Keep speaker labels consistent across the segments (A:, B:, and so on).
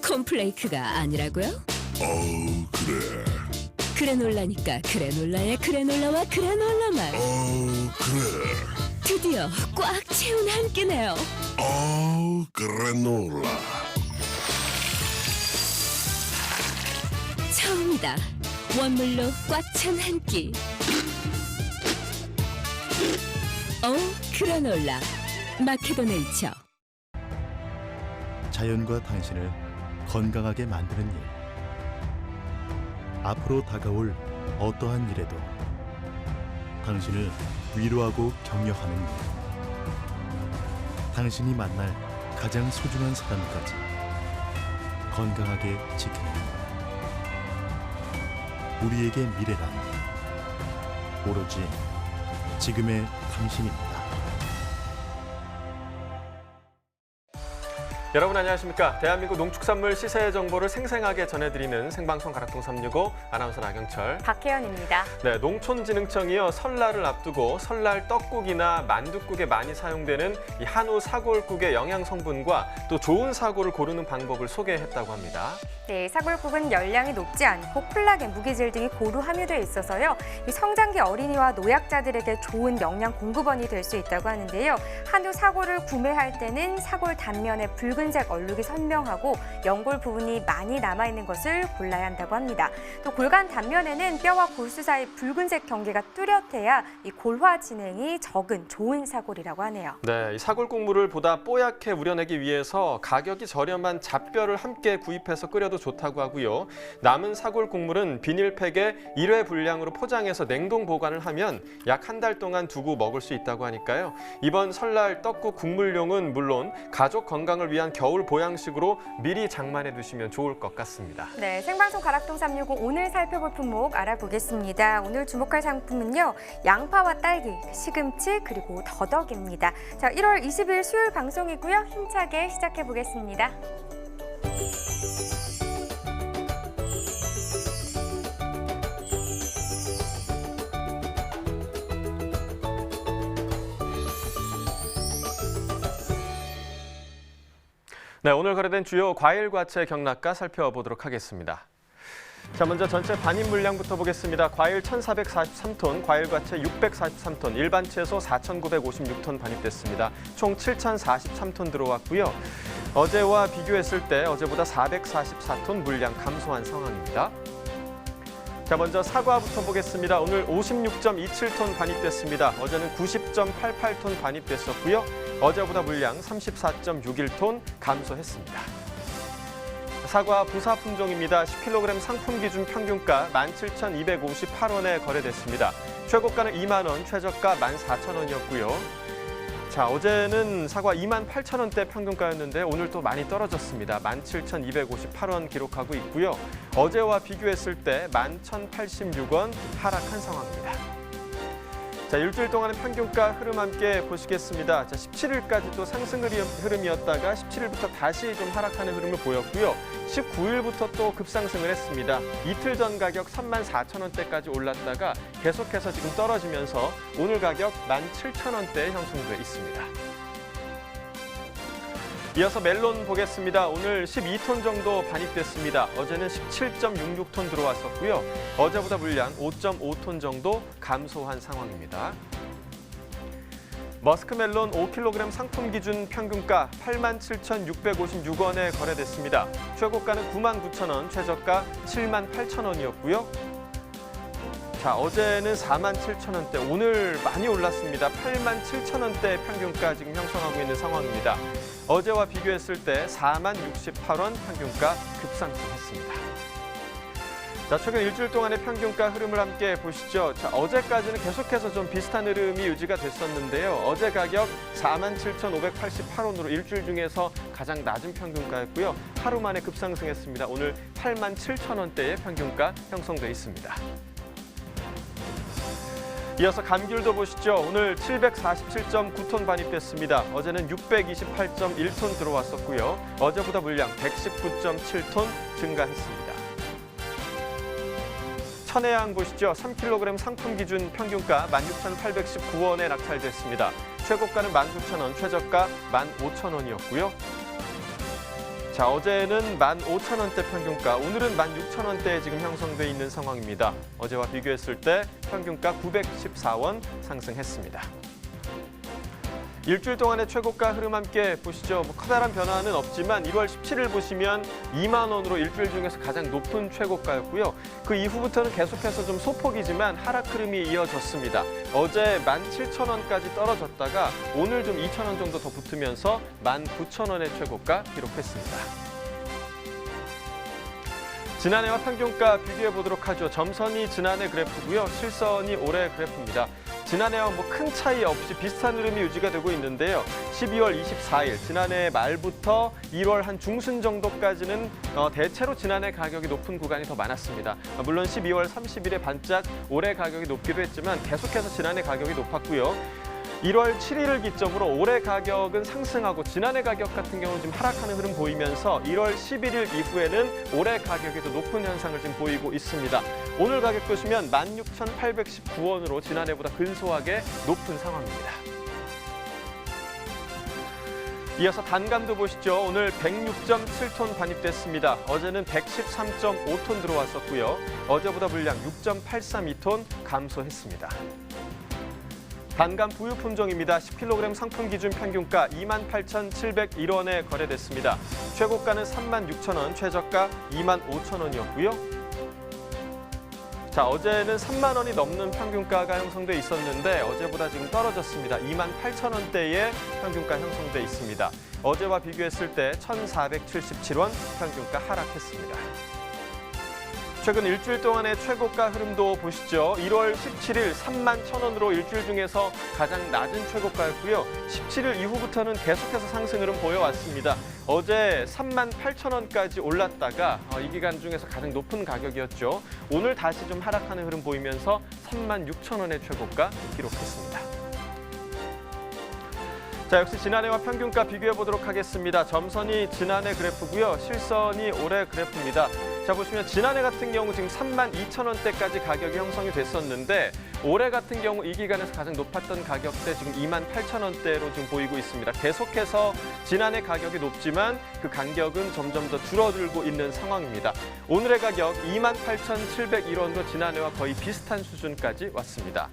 A: 콘플레이크가 아니라고요?
B: 그래.
A: 그래놀라니까 그래놀라의 그래놀라와 그래놀라만
B: 그래.
A: 드디어 꽉 채운 한 끼네요.
B: 그래놀라.
A: 처음이다. 원물로 꽉 찬 한 끼. 그래놀라 마케도 네이처.
C: 자연과 당신을 건강하게 만드는 일. 앞으로 다가올 어떠한 일에도 당신을 위로하고 격려하는 일. 당신이 만날 가장 소중한 사람까지 건강하게 지키는 일. 우리에게 미래란 오로지 지금의 당신입니다.
D: 여러분 안녕하십니까? 대한민국 농축산물 시세 정보를 생생하게 전해드리는 생방송 가락동 365 아나운서 나경철,
E: 박혜연입니다.
D: 네, 농촌진흥청이요 설날을 앞두고 설날 떡국이나 만둣국에 많이 사용되는 이 한우 사골국의 영양 성분과 또 좋은 사골을 고르는 방법을 소개했다고 합니다.
E: 네, 사골국은 열량이 높지 않고 콜라겐, 무기질 등이 고루 함유되어 있어서요. 이 성장기 어린이와 노약자들에게 좋은 영양 공급원이 될 수 있다고 하는데요. 한우 사골을 구매할 때는 사골 단면에 붉은색 얼룩이 선명하고 연골 부분이 많이 남아있는 것을 골라야 한다고 합니다. 또 골간 단면에는 뼈와 골수 사이 붉은색 경계가 뚜렷해야 이 골화 진행이 적은 좋은 사골이라고 하네요.
D: 네, 이 사골 국물을 보다 뽀얗게 우려내기 위해서 가격이 저렴한 잡뼈를 함께 구입해서 끓여도 좋다고 하고요. 남은 사골 국물은 비닐팩에 1회 분량으로 포장해서 냉동 보관을 하면 약 한 달 동안 두고 먹을 수 있다고 하니까요. 이번 설날 떡국 국물용은 물론 가족 건강을 위한 겨울 보양식으로 미리 장만해 두시면 좋을 것 같습니다.
E: 네, 생방송 가락동 365 오늘 살펴볼 품목 알아보겠습니다. 오늘 주목할 상품은요. 양파와 딸기, 시금치 그리고 더덕입니다. 자, 1월 20일 수요일 방송이고요. 힘차게 시작해 보겠습니다.
D: 네, 오늘 거래된 주요 과일, 과채 경락가 살펴보도록 하겠습니다. 자, 먼저 전체 반입 물량부터 보겠습니다. 과일 1,443톤, 과일 과채 643톤, 일반 채소 4,956톤 반입됐습니다. 총 7,043톤 들어왔고요. 어제와 비교했을 때 어제보다 444톤 물량 감소한 상황입니다. 자, 먼저 사과부터 보겠습니다. 오늘 56.27톤 반입됐습니다. 어제는 90.88톤 반입됐었고요. 어제보다 물량 34.61톤 감소했습니다. 사과 부사 품종입니다. 10kg 상품 기준 평균가 17,258원에 거래됐습니다. 최고가는 2만 원, 최저가 14,000원이었고요. 자, 어제는 사과 28,000원대 평균가였는데 오늘 또 많이 떨어졌습니다. 17,258원 기록하고 있고요. 어제와 비교했을 때 11,086원 하락한 상황입니다. 자, 일주일 동안의 평균가 흐름 함께 보시겠습니다. 자, 17일까지 또 상승 흐름이었다가 17일부터 다시 좀 하락하는 흐름을 보였고요. 19일부터 또 급상승을 했습니다. 이틀 전 가격 34,000원대까지 올랐다가 계속해서 지금 떨어지면서 오늘 가격 17,000원대에 형성돼 있습니다. 이어서 멜론 보겠습니다. 오늘 12톤 정도 반입됐습니다. 어제는 17.66톤 들어왔었고요. 어제보다 물량 5.5톤 정도 감소한 상황입니다. 머스크멜론 5kg 상품 기준 평균가 87,656원에 거래됐습니다. 최고가는 99,000원, 최저가 78,000원이었고요. 자, 어제는 47,000원대, 오늘 많이 올랐습니다. 87,000원대 평균가 지금 형성하고 있는 상황입니다. 어제와 비교했을 때 4068원 평균가 급상승했습니다. 자, 최근 일주일 동안의 평균가 흐름을 함께 보시죠. 자, 어제까지는 계속해서 좀 비슷한 흐름이 유지가 됐었는데요. 어제 가격 47,588원으로 일주일 중에서 가장 낮은 평균가였고요. 하루 만에 급상승했습니다. 오늘 87,000원대의 평균가 형성돼 있습니다. 이어서 감귤도 보시죠. 오늘 747.9톤 반입됐습니다. 어제는 628.1톤 들어왔었고요. 어제보다 물량 119.7톤 증가했습니다. 천혜향 보시죠. 3kg 상품 기준 평균가 16,819원에 낙찰됐습니다. 최고가는 19,000원, 최저가 15,000원이었고요. 자, 어제는 15,000원대 평균가, 오늘은 16,000원대에 지금 형성돼 있는 상황입니다. 어제와 비교했을 때 평균가 914원 상승했습니다. 일주일 동안의 최고가 흐름 함께 보시죠. 커다란 변화는 없지만 1월 17일 보시면 2만 원으로 일주일 중에서 가장 높은 최고가였고요. 그 이후부터는 계속해서 좀 소폭이지만 하락 흐름이 이어졌습니다. 어제 17,000원까지 떨어졌다가 오늘 좀 2,000원 정도 더 붙으면서 19,000원의 최고가 기록했습니다. 지난해와 평균가 비교해 보도록 하죠. 점선이 지난해 그래프고요. 실선이 올해 그래프입니다. 지난해와 큰 차이 없이 비슷한 흐름이 유지가 되고 있는데요. 12월 24일, 지난해 말부터 1월 한 중순 정도까지는 대체로 지난해 가격이 높은 구간이 더 많았습니다. 물론 12월 30일에 반짝 올해 가격이 높기도 했지만 계속해서 지난해 가격이 높았고요. 1월 7일을 기점으로 올해 가격은 상승하고 지난해 가격 같은 경우는 지금 하락하는 흐름 보이면서 1월 11일 이후에는 올해 가격이 더 높은 현상을 지금 보이고 있습니다. 오늘 가격 보시면 16,819원으로 지난해보다 근소하게 높은 상황입니다. 이어서 단감도 보시죠. 오늘 106.7톤 반입됐습니다. 어제는 113.5톤 들어왔었고요. 어제보다 물량 6.832톤 감소했습니다. 단감 부유 품종입니다. 10kg 상품 기준 평균가 28,701원에 거래됐습니다. 최고가는 36,000원, 최저가 25,000원이었고요. 자, 어제는 3만 원이 넘는 평균가가 형성돼 있었는데 어제보다 지금 떨어졌습니다. 28,000원대의 평균가 형성돼 있습니다. 어제와 비교했을 때 1,477원 평균가 하락했습니다. 최근 일주일 동안의 최고가 흐름도 보시죠. 1월 17일 31,000원으로 일주일 중에서 가장 낮은 최고가였고요. 17일 이후부터는 계속해서 상승 흐름 보여왔습니다. 어제 38,000원까지 올랐다가 이 기간 중에서 가장 높은 가격이었죠. 오늘 다시 좀 하락하는 흐름 보이면서 36,000원의 최고가 기록했습니다. 자, 역시 지난해와 평균가 비교해 보도록 하겠습니다. 점선이 지난해 그래프고요. 실선이 올해 그래프입니다. 자, 보시면 지난해 같은 경우 지금 32,000원대까지 가격이 형성이 됐었는데 올해 같은 경우 이 기간에서 가장 높았던 가격대 지금 28,000원대로 지금 보이고 있습니다. 계속해서 지난해 가격이 높지만 그 간격은 점점 더 줄어들고 있는 상황입니다. 오늘의 가격 28,701원으로 지난해와 거의 비슷한 수준까지 왔습니다.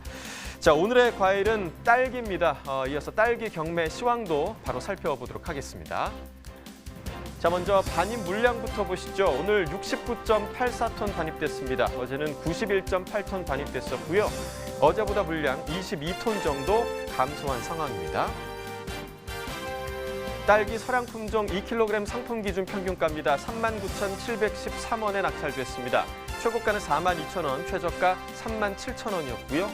D: 자, 오늘의 과일은 딸기입니다. 이어서 딸기 경매 시황도 바로 살펴보도록 하겠습니다. 자, 먼저 반입 물량부터 보시죠. 오늘 69.84톤 반입됐습니다. 어제는 91.8톤 반입됐었고요. 어제보다 물량 22톤 정도 감소한 상황입니다. 딸기 서량 품종 2kg 상품 기준 평균가입니다. 39,713원에 낙찰됐습니다. 최고가는 42,000원, 최저가 37,000원이었고요.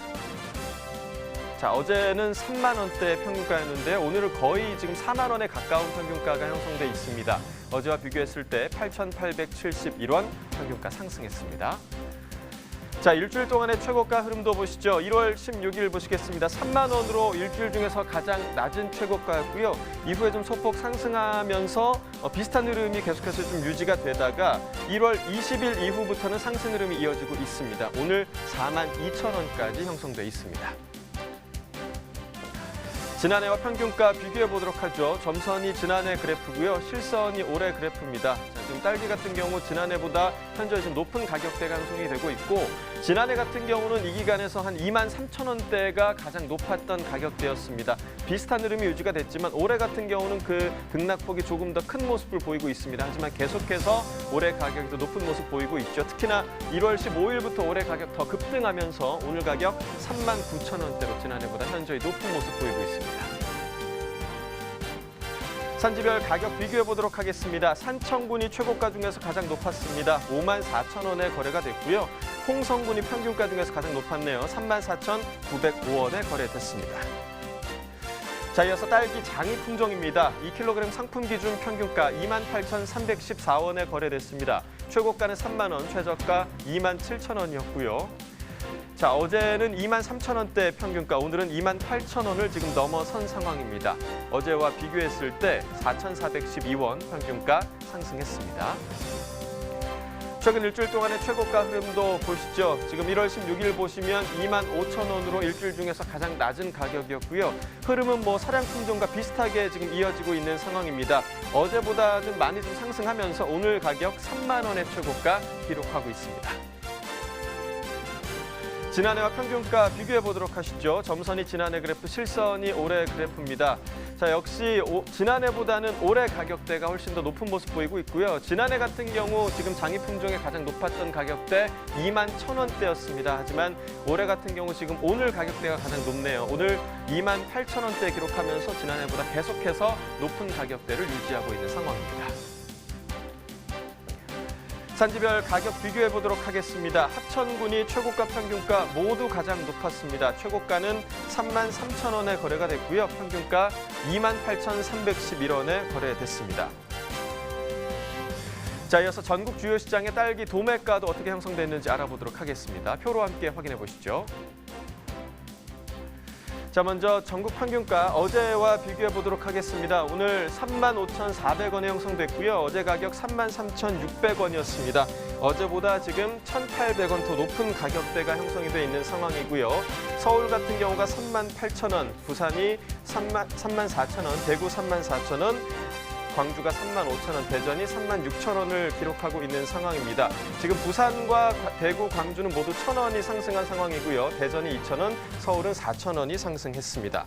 D: 자, 어제는 3만 원대 평균가였는데 오늘은 거의 지금 4만 원에 가까운 평균가가 형성돼 있습니다. 어제와 비교했을 때 8,871원 평균가 상승했습니다. 자, 일주일 동안의 최고가 흐름도 보시죠. 1월 16일 보시겠습니다. 3만 원으로 일주일 중에서 가장 낮은 최고가였고요. 이후에 좀 소폭 상승하면서 비슷한 흐름이 계속해서 좀 유지가 되다가 1월 20일 이후부터는 상승 흐름이 이어지고 있습니다. 오늘 42,000원까지 형성돼 있습니다. 지난해와 평균가 비교해 보도록 하죠. 점선이 지난해 그래프고요. 실선이 올해 그래프입니다. 자, 지금 딸기 같은 경우 지난해보다 현재 좀 높은 가격대가 형성이 되고 있고 지난해 같은 경우는 이 기간에서 한 23,000원대가 가장 높았던 가격대였습니다. 비슷한 흐름이 유지가 됐지만 올해 같은 경우는 그 등락폭이 조금 더 큰 모습을 보이고 있습니다. 하지만 계속해서 올해 가격이 더 높은 모습 보이고 있죠. 특히나 1월 15일부터 올해 가격 더 급등하면서 오늘 가격 39,000원대로 지난해보다 현저히 높은 모습 보이고 있습니다. 산지별 가격 비교해 보도록 하겠습니다. 산청군이 최고가 중에서 가장 높았습니다. 54,000원에 거래가 됐고요. 홍성군이 평균가 중에서 가장 높았네요. 34,905원에 거래됐습니다. 자, 이어서 딸기 장이 품종입니다. 2kg 상품 기준 평균가 28,314원에 거래됐습니다. 최고가는 3만 원, 최저가 27,000원이었고요. 자, 어제는 23,000원대 평균가, 오늘은 28,000원을 지금 넘어선 상황입니다. 어제와 비교했을 때 4,412원 평균가 상승했습니다. 최근 일주일 동안의 최고가 흐름도 보시죠. 지금 1월 16일 보시면 25,000원으로 일주일 중에서 가장 낮은 가격이었고요. 흐름은 사량 품종과 비슷하게 지금 이어지고 있는 상황입니다. 어제보다 좀 많이 좀 상승하면서 오늘 가격 3만 원의 최고가 기록하고 있습니다. 지난해와 평균가 비교해 보도록 하시죠. 점선이 지난해 그래프, 실선이 올해 그래프입니다. 자, 역시 지난해보다는 올해 가격대가 훨씬 더 높은 모습 보이고 있고요. 지난해 같은 경우 지금 장입품 중에 가장 높았던 가격대 21,000원대였습니다. 하지만 올해 같은 경우 지금 오늘 가격대가 가장 높네요. 오늘 28,000원대 기록하면서 지난해보다 계속해서 높은 가격대를 유지하고 있는 상황입니다. 산지별 가격 비교해 보도록 하겠습니다. 합천군이 최고가 평균가 모두 가장 높았습니다. 최고가는 33,000원에 거래가 됐고요. 평균가 28,311원에 거래됐습니다. 자, 이어서 전국 주요 시장의 딸기 도매가도 어떻게 형성됐는지 알아보도록 하겠습니다. 표로 함께 확인해 보시죠. 자, 먼저 전국 평균가 어제와 비교해 보도록 하겠습니다. 오늘 35,400원에 형성됐고요. 어제 가격 33,600원이었습니다. 어제보다 지금 1,800원 더 높은 가격대가 형성이 돼 있는 상황이고요. 서울 같은 경우가 38,000원, 부산이 34,000원, 대구 34,000원, 광주가 35,000원, 대전이 36,000원을 기록하고 있는 상황입니다. 지금 부산과 대구, 광주는 모두 1,000원이 상승한 상황이고요. 대전이 2,000원, 서울은 4,000원이 상승했습니다.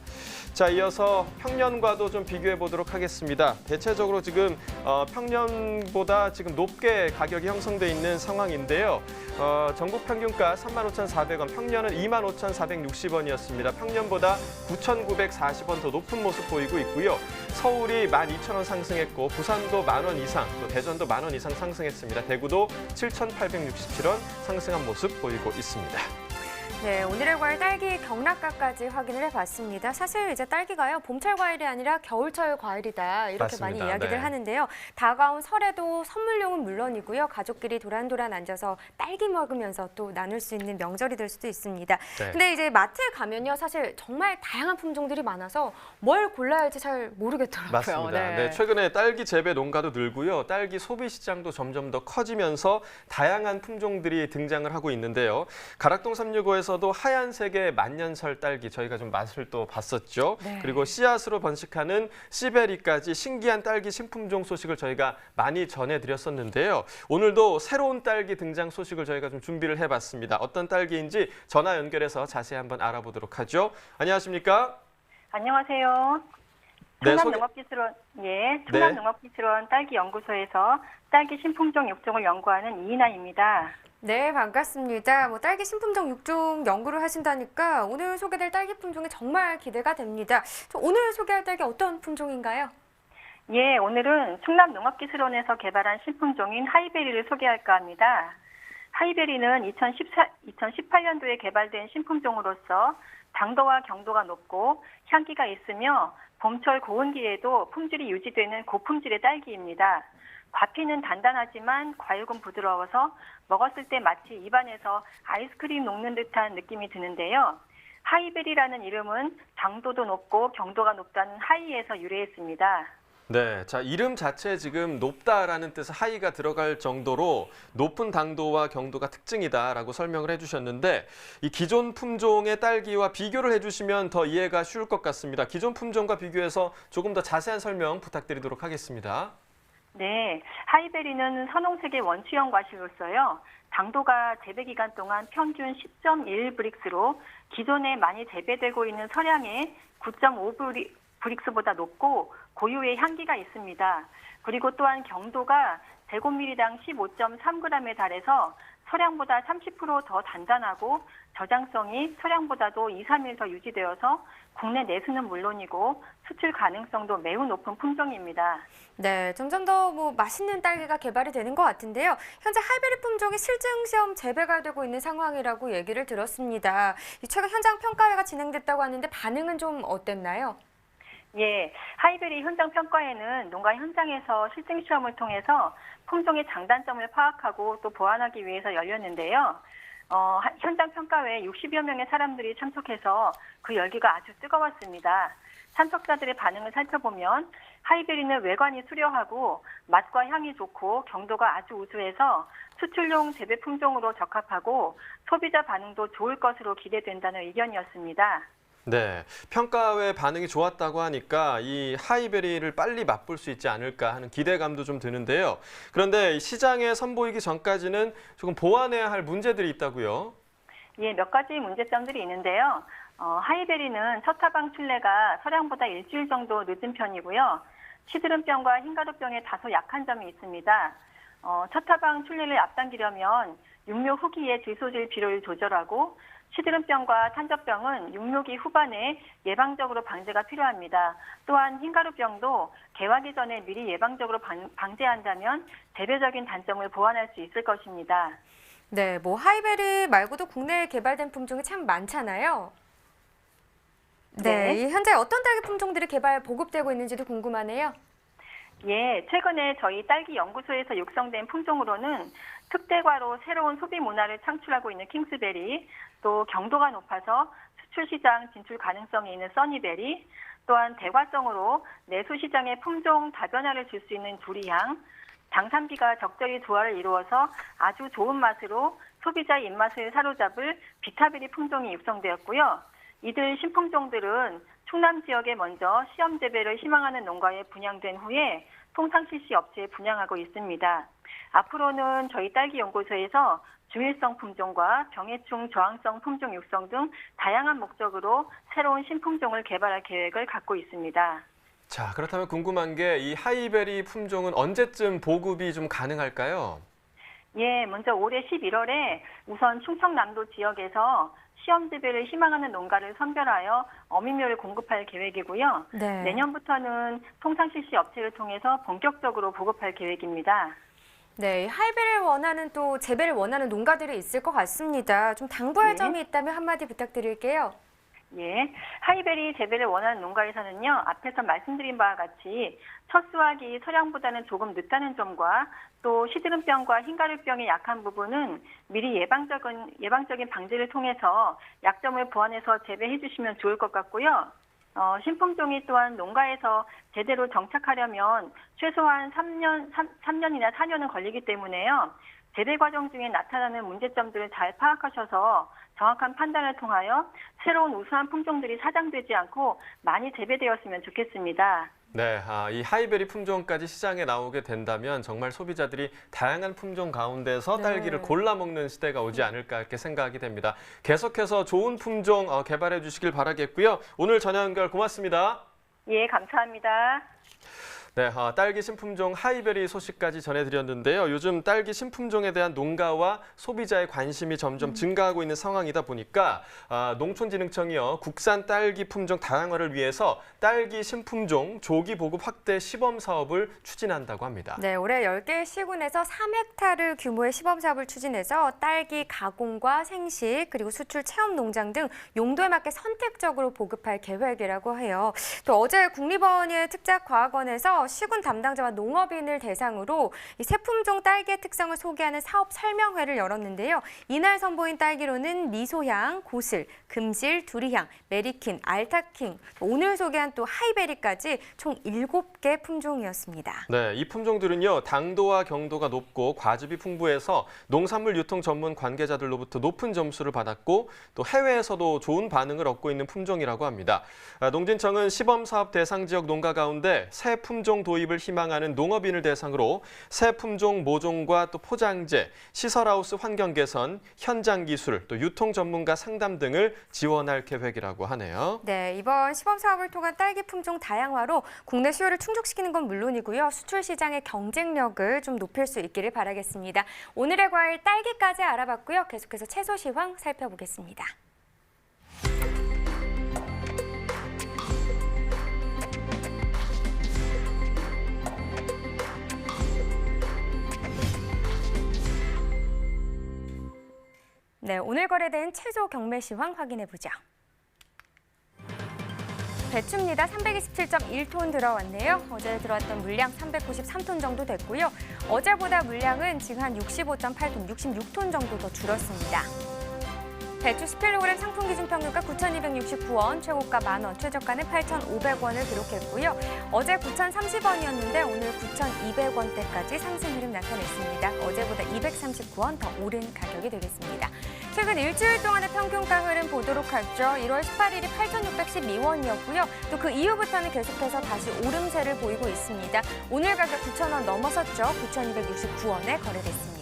D: 자, 이어서 평년과도 좀 비교해 보도록 하겠습니다. 대체적으로 지금 평년보다 지금 높게 가격이 형성돼 있는 상황인데요. 전국 평균가 35,400원, 평년은 25,460원이었습니다. 평년보다 9,940원 더 높은 모습 보이고 있고요. 서울이 12,000원 상승했고 부산도 10,000원 이상, 또 대전도 10,000원 이상 상승했습니다. 대구도 7,867원 상승한 모습 보이고 있습니다.
E: 네, 오늘의 과일 딸기 경락가까지 확인을 해봤습니다. 사실 이제 딸기가요, 봄철 과일이 아니라 겨울철 과일이다 이렇게
D: 맞습니다.
E: 많이 이야기를
D: 네.
E: 하는데요. 다가온 설에도 선물용은 물론이고요. 가족끼리 도란도란 앉아서 딸기 먹으면서 또 나눌 수 있는 명절이 될 수도 있습니다.
D: 네.
E: 근데 이제 마트에 가면요, 사실 정말 다양한 품종들이 많아서 뭘 골라야 할지 잘 모르겠더라고요.
D: 맞습니다. 네, 최근에 딸기 재배 농가도 늘고요. 딸기 소비 시장도 점점 더 커지면서 다양한 품종들이 등장을 하고 있는데요. 가락동 365에서도 하얀색의 만년설 딸기 저희가 좀 맛을 또 봤었죠.
E: 네.
D: 그리고 씨앗으로 번식하는 시베리까지 신기한 딸기 신품종 소식을 저희가 많이 전해드렸었는데요. 오늘도 새로운 딸기 등장 소식을 저희가 좀 준비를 해봤습니다. 어떤 딸기인지 전화 연결해서 자세히 한번 알아보도록 하죠. 안녕하십니까?
F: 안녕하세요.
D: 네,
F: 충남농업기술원 딸기연구소에서 딸기 신품종 6종을 연구하는 이인아입니다.
E: 네, 반갑습니다. 딸기 신품종 6종 연구를 하신다니까 오늘 소개될 딸기 품종이 정말 기대가 됩니다. 오늘 소개할 딸기 어떤 품종인가요?
F: 예, 오늘은 충남농업기술원에서 개발한 신품종인 하이베리를 소개할까 합니다. 하이베리는 2018년도에 개발된 신품종으로서 당도와 경도가 높고 향기가 있으며 봄철 고온기에도 품질이 유지되는 고품질의 딸기입니다. 과피는 단단하지만 과육은 부드러워서 먹었을 때 마치 입안에서 아이스크림 녹는 듯한 느낌이 드는데요. 하이베리라는 이름은 당도도 높고 경도가 높다는 하이에서 유래했습니다.
D: 네, 자, 이름 자체에 지금 높다라는 뜻의 하이가 들어갈 정도로 높은 당도와 경도가 특징이다라고 설명을 해주셨는데 이 기존 품종의 딸기와 비교를 해주시면 더 이해가 쉬울 것 같습니다. 기존 품종과 비교해서 조금 더 자세한 설명 부탁드리도록 하겠습니다.
F: 네, 하이베리는 선홍색의 원추형 과실로서요. 당도가 재배 기간 동안 평균 10.1 브릭스로 기존에 많이 재배되고 있는 서량의 9.5 브릭스보다 높고 고유의 향기가 있습니다. 그리고 또한 경도가 제곱미리당 15.3g에 달해서 서량보다 30% 더 단단하고 저장성이 서량보다도 2, 3일 더 유지되어서 국내 내수는 물론이고 수출 가능성도 매우 높은 품종입니다.
E: 네, 점점 더 맛있는 딸기가 개발이 되는 것 같은데요. 현재 하이베리 품종이 실증시험 재배가 되고 있는 상황이라고 얘기를 들었습니다. 최근 현장 평가회가 진행됐다고 하는데 반응은 좀 어땠나요?
F: 예, 하이베리 현장 평가회는 농가 현장에서 실증 시험을 통해서 품종의 장단점을 파악하고 또 보완하기 위해서 열렸는데요. 현장 평가회에 60여 명의 사람들이 참석해서 그 열기가 아주 뜨거웠습니다. 참석자들의 반응을 살펴보면 하이베리는 외관이 수려하고 맛과 향이 좋고 경도가 아주 우수해서 수출용 재배 품종으로 적합하고 소비자 반응도 좋을 것으로 기대된다는 의견이었습니다.
D: 네, 평가회 반응이 좋았다고 하니까 이 하이베리를 빨리 맛볼 수 있지 않을까 하는 기대감도 좀 드는데요. 그런데 시장에 선보이기 전까지는 조금 보완해야 할 문제들이 있다고요?
F: 예, 몇 가지 문제점들이 있는데요. 하이베리는 첫 타방 출래가 서량보다 일주일 정도 늦은 편이고요. 시드름병과 흰가루병에 다소 약한 점이 있습니다. 첫 타방 출래를 앞당기려면 육묘 후기의 질소질 비료를 조절하고 시드름병과 탄저병은 육묘기 후반에 예방적으로 방제가 필요합니다. 또한 흰가루병도 개화기 전에 미리 예방적으로 방제한다면 대외적인 단점을 보완할 수 있을 것입니다.
E: 네, 뭐 하이베리 말고도 국내에 개발된 품종이 참 많잖아요. 네, 현재 어떤 딸기 품종들이 개발 보급되고 있는지도 궁금하네요.
F: 예, 최근에 저희 딸기 연구소에서 육성된 품종으로는 특대과로 새로운 소비 문화를 창출하고 있는 킹스베리, 또 경도가 높아서 수출 시장 진출 가능성이 있는 써니베리, 또한 대과성으로 내수 시장에 품종 다변화를 줄 수 있는 두리향, 당산비가 적절히 조화를 이루어서 아주 좋은 맛으로 소비자의 입맛을 사로잡을 비타베리 품종이 육성되었고요. 이들 신품종들은 충남 지역에 먼저 시험 재배를 희망하는 농가에 분양된 후에 통상 실시 업체에 분양하고 있습니다. 앞으로는 저희 딸기 연구소에서 중일성 품종과 병해충 저항성 품종 육성 등 다양한 목적으로 새로운 신품종을 개발할 계획을 갖고 있습니다.
D: 자, 그렇다면 궁금한 게 이 하이베리 품종은 언제쯤 보급이 좀 가능할까요?
F: 예, 먼저 올해 11월에 우선 충청남도 지역에서 시험 재배를 희망하는 농가를 선별하여 어미묘를 공급할 계획이고요.
E: 네.
F: 내년부터는 통상 실시 업체를 통해서 본격적으로 보급할 계획입니다.
E: 네, 하이베리를 원하는 또 재배를 원하는 농가들이 있을 것 같습니다. 좀 당부할
F: 네.
E: 점이 있다면 한마디 부탁드릴게요.
F: 예, 하이베리 재배를 원하는 농가에서는요, 앞에서 말씀드린 바와 같이 첫 수확이 서량보다는 조금 늦다는 점과 또 시드름병과 흰가루병의 약한 부분은 미리 예방적인 방제를 통해서 약점을 보완해서 재배해 주시면 좋을 것 같고요. 신품종이 또한 농가에서 제대로 정착하려면 최소한 3년이나 4년은 걸리기 때문에요. 재배 과정 중에 나타나는 문제점들을 잘 파악하셔서 정확한 판단을 통하여 새로운 우수한 품종들이 사장되지 않고 많이 재배되었으면 좋겠습니다.
D: 네, 이 하이베리 품종까지 시장에 나오게 된다면 정말 소비자들이 다양한 품종 가운데서
E: 네.
D: 딸기를 골라 먹는 시대가 오지 않을까 이렇게 생각이 됩니다. 계속해서 좋은 품종 개발해 주시길 바라겠고요. 오늘 전화 연결 고맙습니다.
F: 예, 감사합니다.
D: 네, 딸기 신품종 하이베리 소식까지 전해드렸는데요. 요즘 딸기 신품종에 대한 농가와 소비자의 관심이 점점 증가하고 있는 상황이다 보니까 농촌진흥청이요, 국산 딸기 품종 다양화를 위해서 딸기 신품종 조기 보급 확대 시범 사업을 추진한다고 합니다.
E: 네, 올해 10개의 시군에서 3헥타르 규모의 시범 사업을 추진해서 딸기 가공과 생식 그리고 수출 체험 농장 등 용도에 맞게 선택적으로 보급할 계획이라고 해요. 또 어제 국립어원의 특작과학원에서 시군 담당자와 농업인을 대상으로 이 새 품종 딸기의 특성을 소개하는 사업 설명회를 열었는데요. 이날 선보인 딸기로는 미소향, 고슬, 금실, 두리향, 메리킨, 알타킹, 오늘 소개한 또 하이베리까지 총 7개 품종이었습니다.
D: 네, 이 품종들은요, 당도와 경도가 높고 과즙이 풍부해서 농산물 유통 전문 관계자들로부터 높은 점수를 받았고 또 해외에서도 좋은 반응을 얻고 있는 품종이라고 합니다. 농진청은 시범 사업 대상 지역 농가 가운데 새 품종 도입을 희망하는 농업인을 대상으로 새 품종 모종과 또 포장재, 시설하우스 환경 개선, 현장 기술, 또 유통 전문가 상담 등을 지원할 계획이라고 하네요.
E: 네, 이번 시범 사업을 통한 딸기 품종 다양화로 국내 수요를 충족시키는 건 물론이고요. 수출 시장의 경쟁력을 좀 높일 수 있기를 바라겠습니다. 오늘의 과일 딸기까지 알아봤고요. 계속해서 채소 시황 살펴보겠습니다. 네, 오늘 거래된 채소 경매 시황 확인해 보죠. 배추입니다. 327.1톤 들어왔네요. 어제 들어왔던 물량 393톤 정도 됐고요. 어제보다 물량은 지금 한 65.8톤, 66톤 정도 더 줄었습니다. 배추 10kg 상품 기준 평균가 9,269원, 최고가 만원, 최저가는 8,500원을 기록했고요. 어제 9,030원이었는데 오늘 9,200원대까지 상승 흐름 나타냈습니다. 어제보다 239원 더 오른 가격이 되겠습니다. 최근 일주일 동안의 평균가 흐름 보도록 하죠. 1월 18일이 8,612원이었고요. 또 그 이후부터는 계속해서 다시 오름세를 보이고 있습니다. 오늘 가격 9,000원 넘어섰죠. 9,269원에 거래됐습니다.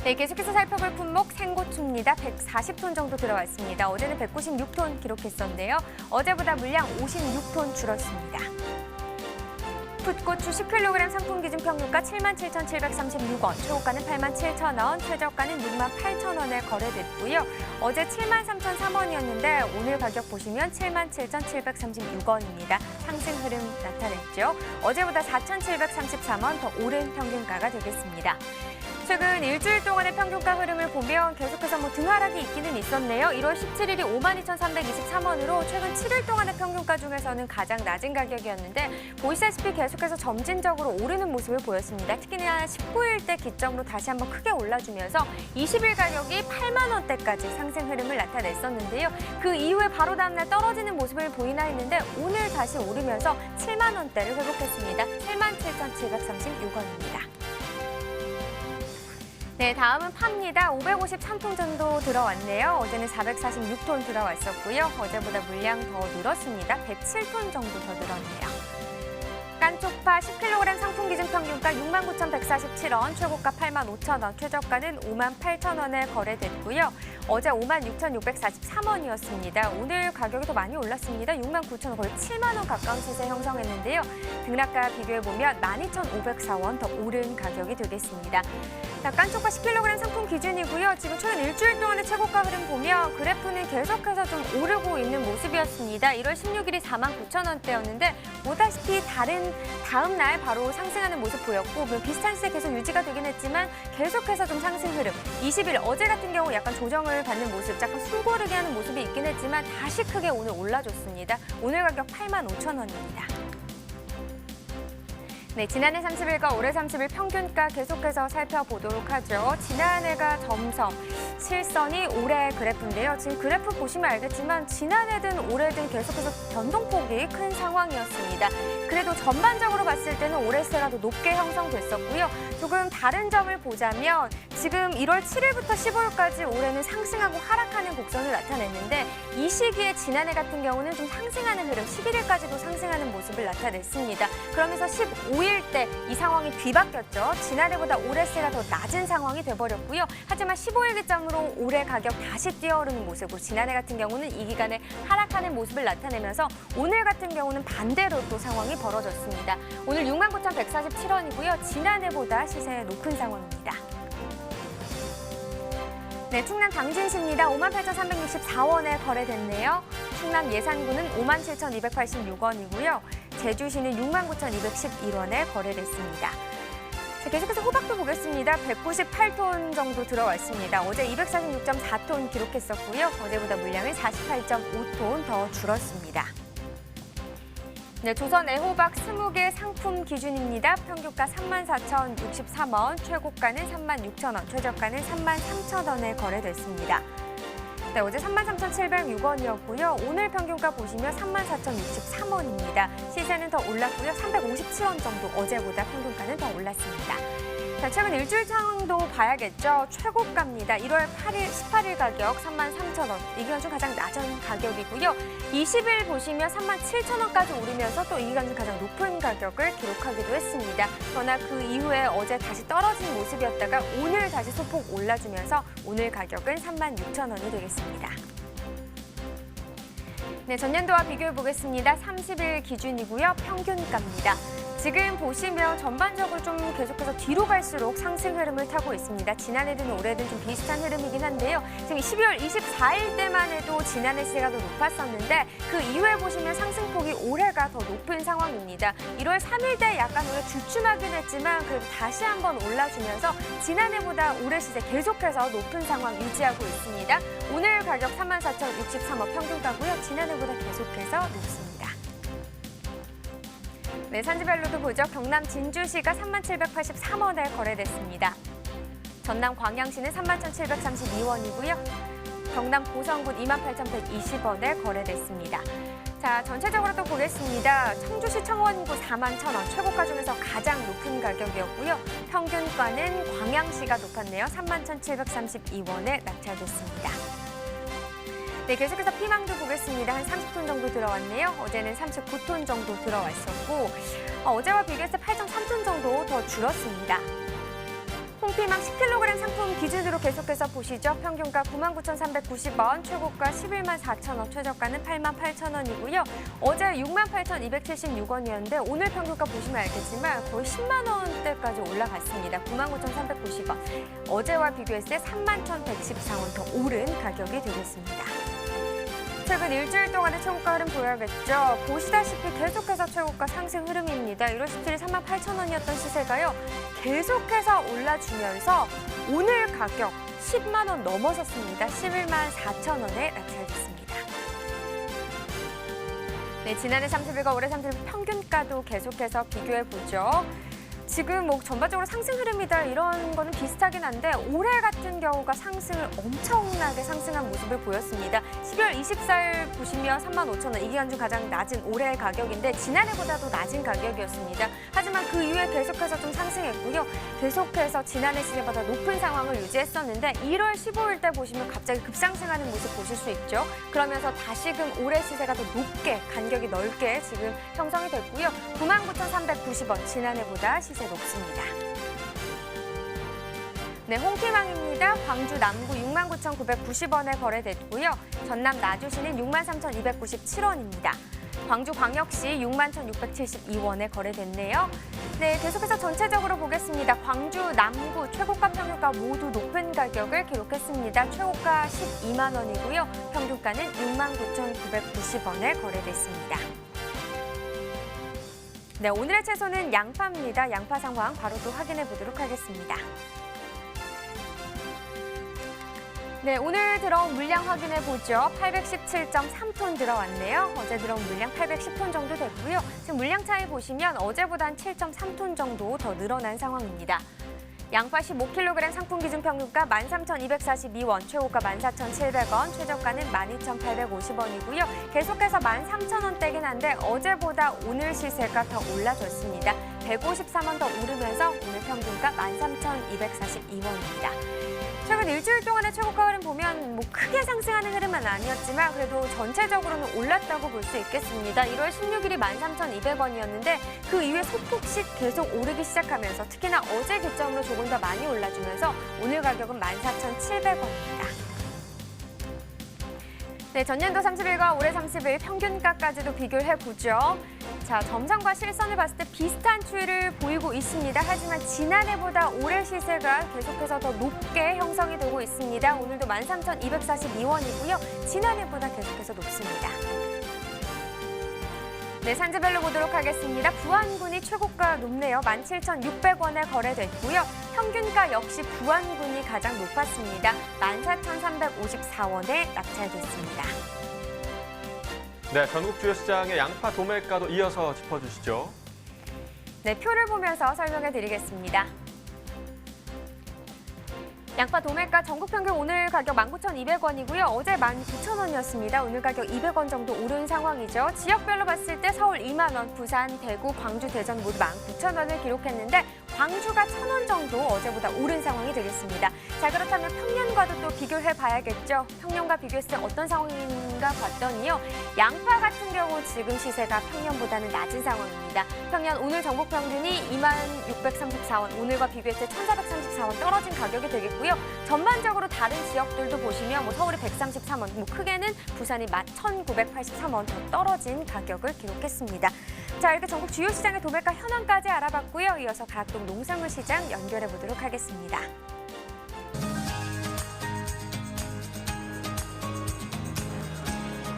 E: 네, 계속해서 살펴볼 품목 생고추입니다. 140톤 정도 들어왔습니다. 어제는 196톤 기록했었는데요. 어제보다 물량 56톤 줄었습니다. 풋고추 10kg 상품 기준 평균가 77,736원, 최고가는 87,000원, 최저가는 68,000원에 거래됐고요. 어제 73,003원이었는데 오늘 가격 보시면 77,736원입니다. 상승 흐름 나타냈죠. 어제보다 4,733원 더 오른 평균가가 되겠습니다. 최근 일주일 동안의 평균가 흐름을 보면 계속해서 등하락이 있기는 있었네요. 1월 17일이 52,323원으로 최근 7일 동안의 평균가 중에서는 가장 낮은 가격이었는데 보시다시피 계속해서 점진적으로 오르는 모습을 보였습니다. 특히나 19일대 기점으로 다시 한번 크게 올라주면서 20일 가격이 8만 원대까지 상승 흐름을 나타냈었는데요. 그 이후에 바로 다음날 떨어지는 모습을 보이나 했는데 오늘 다시 오르면서 7만 원대를 회복했습니다. 77,736원입니다. 네, 다음은 파입니다. 553톤 정도 들어왔네요. 어제는 446톤 들어왔었고요. 어제보다 물량 더 늘었습니다. 107톤 정도 더 늘었네요. 깐쪽파 10kg 상품 기준 평균가 69,147원, 최고가 85,000원, 최저가는 58,000원에 거래됐고요. 어제 56,643원이었습니다. 오늘 가격이 더 많이 올랐습니다. 69,000원, 거의 7만 원 가까운 시세 형성했는데요. 등락가 비교해보면 12,504원 더 오른 가격이 되겠습니다. 자, 깐쪽파 10kg 상품 기준이고요. 지금 최근 일주일 동안의 최고가 흐름 보면 그래프는 계속해서 좀 오르고 있는 모습이었습니다. 1월 16일이 49,000원대였는데 보다시피 다음 날 바로 상승하는 모습 보였고 비슷한 시세 계속 유지가 되긴 했지만 계속해서 좀 상승 흐름. 20일 어제 같은 경우 약간 조정을 받는 모습, 약간 숨고르게 하는 모습이 있긴 했지만 다시 크게 오늘 올라줬습니다. 오늘 가격 85,000원입니다. 네, 지난해 30일과 올해 30일 평균가 계속해서 살펴보도록 하죠. 지난해가 점성, 실선이 올해 그래프인데요. 지금 그래프 보시면 알겠지만 지난해든 올해든 계속해서 변동폭이 큰 상황이었습니다. 그래도 전반적으로 봤을 때는 올해 시세가 더 높게 형성됐었고요. 조금 다른 점을 보자면 지금 1월 7일부터 15일까지 올해는 상승하고 하락하는 곡선을 나타냈는데 이 시기에 지난해 같은 경우는 좀 상승하는 흐름, 11일까지도 상승하는 모습을 나타냈습니다. 그러면서 15일 때 이 상황이 뒤바뀌었죠. 지난해보다 올해 시세가 더 낮은 상황이 돼버렸고요. 하지만 15일 기점으로 올해 가격 다시 뛰어오르는 모습으로 지난해 같은 경우는 이 기간에 하락하는 모습을 나타내면서 오늘 같은 경우는 반대로 또 상황이 벌어졌습니다. 오늘 69,147원이고요. 지난해보다 시세 높은 상황입니다. 네, 충남 당진시입니다. 58,364원에 거래됐네요. 충남 예산군은 57,286원이고요. 제주시는 69,211원에 거래됐습니다. 자, 계속해서 호박도 보겠습니다. 198톤 정도 들어왔습니다. 어제 246.4톤 기록했었고요. 어제보다 물량은 48.5톤 더 줄었습니다. 네, 조선 애호박 20개 상품 기준입니다. 평균가 34,063원, 최고가는 36,000원, 최저가는 33,000원에 거래됐습니다. 네, 어제 33,706원이었고요. 오늘 평균가 보시면 34,063원입니다. 시세는 더 올랐고요. 357원 정도 어제보다 평균가는 더 올랐습니다. 자, 최근 일주일 상황도 봐야겠죠. 최고가입니다. 1월 18일 가격 33,000원. 이 기간 중 가장 낮은 가격이고요. 20일 보시면 37,000원까지 오르면서 또 이 기간 중 가장 높은 가격을 기록하기도 했습니다. 그러나 그 이후에 어제 다시 떨어진 모습이었다가 오늘 다시 소폭 올라주면서 오늘 가격은 36,000원이 되겠습니다. 네, 전년도와 비교해 보겠습니다. 30일 기준이고요. 평균가입니다. 지금 보시면 전반적으로 좀 계속해서 뒤로 갈수록 상승 흐름을 타고 있습니다. 지난해든 올해든 좀 비슷한 흐름이긴 한데요. 지금 12월 24일 때만 해도 지난해 시세가 더 높았었는데 그 이후에 보시면 상승폭이 올해가 더 높은 상황입니다. 1월 3일 때 약간 올해 주춤하긴 했지만 그래도 다시 한번 올라주면서 지난해보다 올해 시세 계속해서 높은 상황 유지하고 있습니다. 오늘 가격 34,063원 평균가고요. 지난해보다 계속해서 높습니다. 네, 산지별로도 보죠. 경남 진주시가 37,883원에 거래됐습니다. 전남 광양시는 31,732원이고요. 경남 고성군 28,120원에 거래됐습니다. 자, 전체적으로 또 보겠습니다. 청주시 청원구 41,000원, 최고가 중에서 가장 높은 가격이었고요. 평균가는 광양시가 높았네요. 31,732원에 낙찰됐습니다. 네, 계속해서 피망도 보겠습니다. 한 30톤 정도 들어왔네요. 어제는 39톤 정도 들어왔었고 어제와 비교해서 8.3톤 정도 더 줄었습니다. 홍피망 10kg 상품 기준으로 계속해서 보시죠. 평균가 99,390원, 최고가 114,000원, 최저가는 88,000원이고요. 어제 68,276원이었는데 오늘 평균가 보시면 알겠지만 거의 10만 원대까지 올라갔습니다. 99,390원. 어제와 비교했을 때 31,114원 더 오른 가격이 되겠습니다. 최근 일주일 동안의 최고가 흐름 보여야겠죠. 보시다시피 계속해서 최고가 상승 흐름입니다. 1월 17일 38,000원이었던 시세가요. 계속해서 올라주면서 오늘 가격 10만 원 넘어섰습니다. 114,000원에 낙찰됐습니다. 네, 지난해 30일과 올해 30일 평균가도 계속해서 비교해보죠. 지금 뭐 전반적으로 상승 흐름이다 이런 거는 비슷하긴 한데 올해 같은 경우가 상승을 엄청나게 상승한 모습을 보였습니다. 12월 24일 보시면 35,000원, 이 기간 중 가장 낮은 올해의 가격인데 지난해보다도 낮은 가격이었습니다. 하지만 그 이후에 계속해서 좀 상승했고요. 계속해서 지난해 시세보다 높은 상황을 유지했었는데 1월 15일 때 보시면 갑자기 급상승하는 모습 보실 수 있죠. 그러면서 다시금 올해 시세가 더 높게, 간격이 넓게 지금 형성이 됐고요. 99,390원, 지난해보다 시세 높습니다. 네, 홍피망입니다. 광주 남구 69,990원에 거래됐고요. 전남 나주시는 63,297원입니다. 광주 광역시 61,672원에 거래됐네요. 네, 계속해서 전체적으로 보겠습니다. 광주 남구 최고가 평균가 모두 높은 가격을 기록했습니다. 최고가 12만 원이고요. 평균가는 69,990원에 거래됐습니다. 네, 오늘의 채소는 양파입니다. 양파 상황 바로 또 확인해 보도록 하겠습니다. 네, 오늘 들어온 물량 확인해 보죠. 817.3톤 들어왔네요. 어제 들어온 물량 810톤 정도 됐고요. 지금 물량 차이 보시면 어제보다 한 7.3톤 정도 더 늘어난 상황입니다. 양파 15kg 상품 기준 평균가 13,242원, 최고가 14,700원, 최저가는 12,850원이고요. 계속해서 13,000원대긴 한데 어제보다 오늘 시세가 더 올라졌습니다. 153원 더 오르면서 오늘 평균가 13,242원입니다. 최근 일주일 동안의 최고가 흐름 보면 뭐 크게 상승하는 흐름은 아니었지만 그래도 전체적으로는 올랐다고 볼 수 있겠습니다. 1월 16일이 13,200원이었는데 그 이후에 소폭씩 계속 오르기 시작하면서 특히나 어제 기점으로 조금 더 많이 올라주면서 오늘 가격은 14,700원입니다. 네, 전년도 30일과 올해 30일 평균가까지도 비교를 해보죠. 자, 점선과 실선을 봤을 때 비슷한 추이를 보이고 있습니다. 하지만 지난해보다 올해 시세가 계속해서 더 높게 형성이 되고 있습니다. 오늘도 13,242원이고요. 지난해보다 계속해서 높습니다. 네, 산지별로 보도록 하겠습니다. 부안군이 최고가 높네요. 17,600원에 거래됐고요. 평균가 역시 부안군이 가장 높았습니다. 14,354원에 낙찰됐습니다.
D: 네, 전국 주요 시장의 양파 도매가도 이어서 짚어주시죠.
E: 네, 표를 보면서 설명해 드리겠습니다. 양파 도매가 전국 평균 오늘 가격 19,200원이고요. 어제 19,000원이었습니다. 오늘 가격 200원 정도 오른 상황이죠. 지역별로 봤을 때 서울 2만 원, 부산, 대구, 광주, 대전 모두 19,000원을 기록했는데 광주가 1,000원 정도 어제보다 오른 상황이 되겠습니다. 자, 그렇다면 평년과도 또 비교를 해봐야겠죠. 평년과 비교했을 때 어떤 상황인가 봤더니요. 양파 같은 경우 지금 시세가 평년보다는 낮은 상황입니다. 평년 오늘 전국 평균이 26,634원, 오늘과 비교했을 때 1,434원 떨어진 가격이 되겠고요. 전반적으로 다른 지역들도 보시면 뭐 서울이 133원, 뭐 크게는 부산이 1,983원 더 떨어진 가격을 기록했습니다. 자, 이렇게 전국 주요 시장의 도매가 현황까지 알아봤고요. 이어서 가락동 농산물 시장 연결해 보도록 하겠습니다.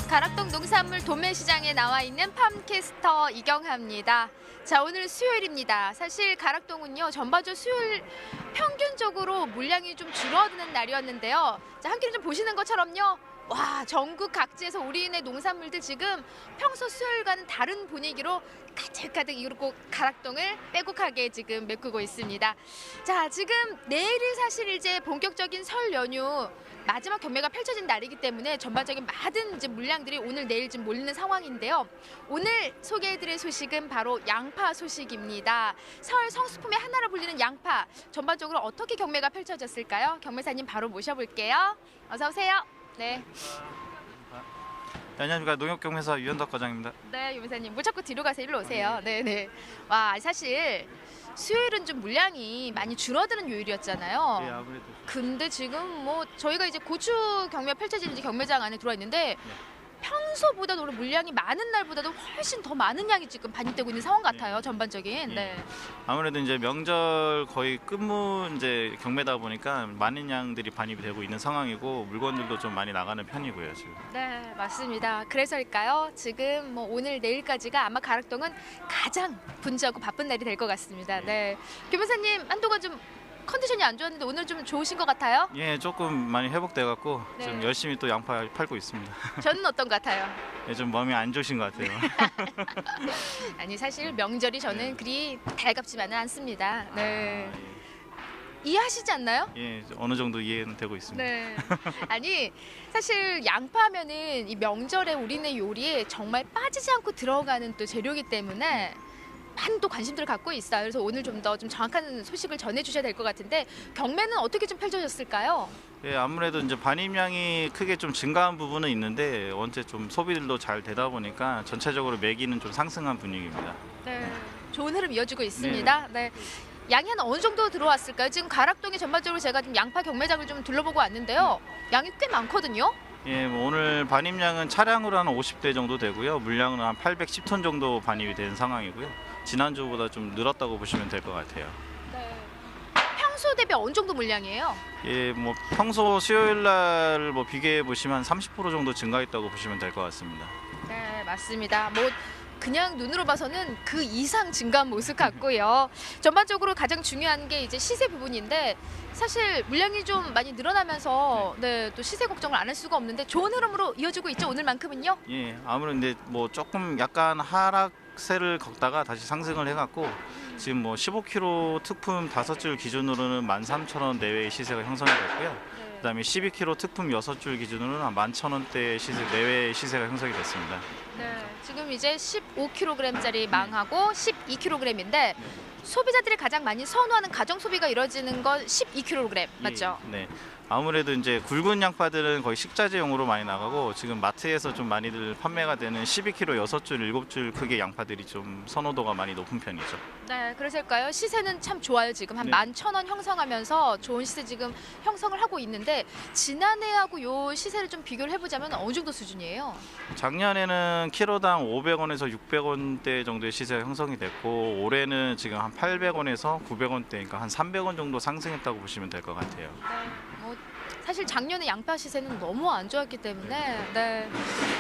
G: 가락동 농산물 도매시장에 나와 있는 팜캐스터 이경하입니다. 자, 오늘 수요일입니다. 사실 가락동은요, 전반적으로 수요일 평균적으로 물량이 좀 줄어드는 날이었는데요. 자, 함께 좀 보시는 것처럼요, 와, 전국 각지에서 우리네 농산물들 지금 평소 수요일과는 다른 분위기로 가득가득 이루고 가락동을 빼곡하게 지금 메꾸고 있습니다. 자, 지금 내일이 사실 이제 본격적인 설 연휴 마지막 경매가 펼쳐진 날이기 때문에 전반적인 많은 이제 물량들이 오늘 내일 좀 몰리는 상황인데요. 오늘 소개해드릴 소식은 바로 양파 소식입니다. 설 성수품의 하나로 불리는 양파, 전반적으로 어떻게 경매가 펼쳐졌을까요? 경매사님 바로 모셔볼게요. 어서 오세요. 네.
H: 네, 안녕하십니까. 농협경매사 유현덕 과장입니다.
G: 네, 유매사님. 뭐 자꾸 뒤로 가세요. 일로 오세요. 네. 와, 사실 수요일은 좀 물량이 많이 줄어드는 요일이었잖아요.
H: 네, 아무래도.
G: 근데 지금 뭐 저희가 이제 고추 경매 펼쳐지는 이제 경매장 안에 들어와 있는데 평소보다도 오늘 물량이 많은 날보다도 훨씬 더 많은 양이 지금 반입되고 있는 상황 같아요. 전반적인. 네.
H: 아무래도 이제 명절 거의 끝무 이제 경매다 보니까 많은 양들이 반입이 되고 있는 상황이고 물건들도 좀 많이 나가는 편이고요, 지금.
G: 네, 맞습니다. 그래서일까요? 지금 뭐 오늘 내일까지가 아마 가락동은 가장 분주하고 바쁜 날이 될 것 같습니다. 네. 교무사님 한동안 좀 컨디션이 안 좋았는데 오늘 좀 좋으신 것 같아요?
H: 예, 조금 많이 회복돼 갖고
G: 네.
H: 지금 열심히 또 양파 팔고 있습니다.
G: 저는 어떤 것 같아요?
H: 예, 좀 마음이 안 좋으신 것 같아요.
G: 아니 사실 명절이 저는 그리 달갑지만은 않습니다. 네. 이해하시지 않나요?
H: 예, 어느 정도 이해는 되고 있습니다.
G: 네. 아니 사실 양파하면은 이 명절에 우리네 요리에 정말 빠지지 않고 들어가는 또 재료이기 때문에 많은 또 관심들을 갖고 있어요. 그래서 오늘 좀 더 좀 정확한 소식을 전해주셔야 될 것 같은데 경매는 어떻게 좀 펼쳐졌을까요?
H: 예, 아무래도 이제 반입량이 크게 좀 증가한 부분은 있는데 원체 좀 소비들도 잘 되다 보니까 전체적으로 매기는 좀 상승한 분위기입니다.
G: 네. 좋은 흐름 이어지고 있습니다. 네. 양이 한 어느 정도 들어왔을까요? 지금 가락동에 전반적으로 제가 지금 양파 경매장을 좀 둘러보고 왔는데요. 양이 꽤 많거든요.
H: 예, 뭐 오늘 반입량은 차량으로 한 50대 정도 되고요. 물량은 한 810톤 정도 반입이 된 상황이고요. 지난주보다 좀 늘었다고 보시면 될 것 같아요.
G: 네. 평소 대비 어느 정도 물량이에요?
H: 예, 뭐 평소 수요일 날 뭐 비교해 보시면 한 30% 정도 증가했다고 보시면 될 것 같습니다.
G: 네, 맞습니다. 뭐 그냥 눈으로 봐서는 그 이상 증가한 모습 같고요. 전반적으로 가장 중요한 게 이제 시세 부분인데 사실 물량이 좀 많이 늘어나면서 네, 또 시세 걱정을 안 할 수가 없는데 좋은 흐름으로 이어지고 있죠. 오늘만큼은요.
H: 예, 아무래도 근데 뭐 조금 약간 하락세를 걷다가 다시 상승을 해갖고 지금 뭐 15kg 특품 5줄 기준으로는 13,000원 내외의 시세가 형성이 됐고요. 그다음에 12kg 특품 6줄 기준으로는 한 11,000원대 시세 내외의 시세가 형성이 됐습니다.
G: 네, 지금 이제 15kg짜리 망하고 12kg인데 소비자들이 가장 많이 선호하는 가정 소비가 이루어지는 건 12kg 맞죠?
H: 예, 네. 아무래도 이제 굵은 양파들은 거의 식자재용으로 많이 나가고 지금 마트에서 좀 많이들 판매가 되는 12kg 6줄, 7줄 크기의 양파들이 좀 선호도가 많이 높은 편이죠.
G: 네, 그래서일까요? 시세는 참 좋아요. 지금 한
H: 네.
G: 11,000원 형성하면서 좋은 시세 지금 형성을 하고 있는데 지난해하고 요 시세를 좀 비교를 해보자면 어느 정도 수준이에요?
H: 작년에는 키로당 500원에서 600원대 정도의 시세가 형성이 됐고 올해는 지금 한 800원에서 900원대, 그러니까 한 300원 정도 상승했다고 보시면 될 것 같아요.
G: 네, 뭐 사실 작년에 양파 시세는 너무 안 좋았기 때문에 네.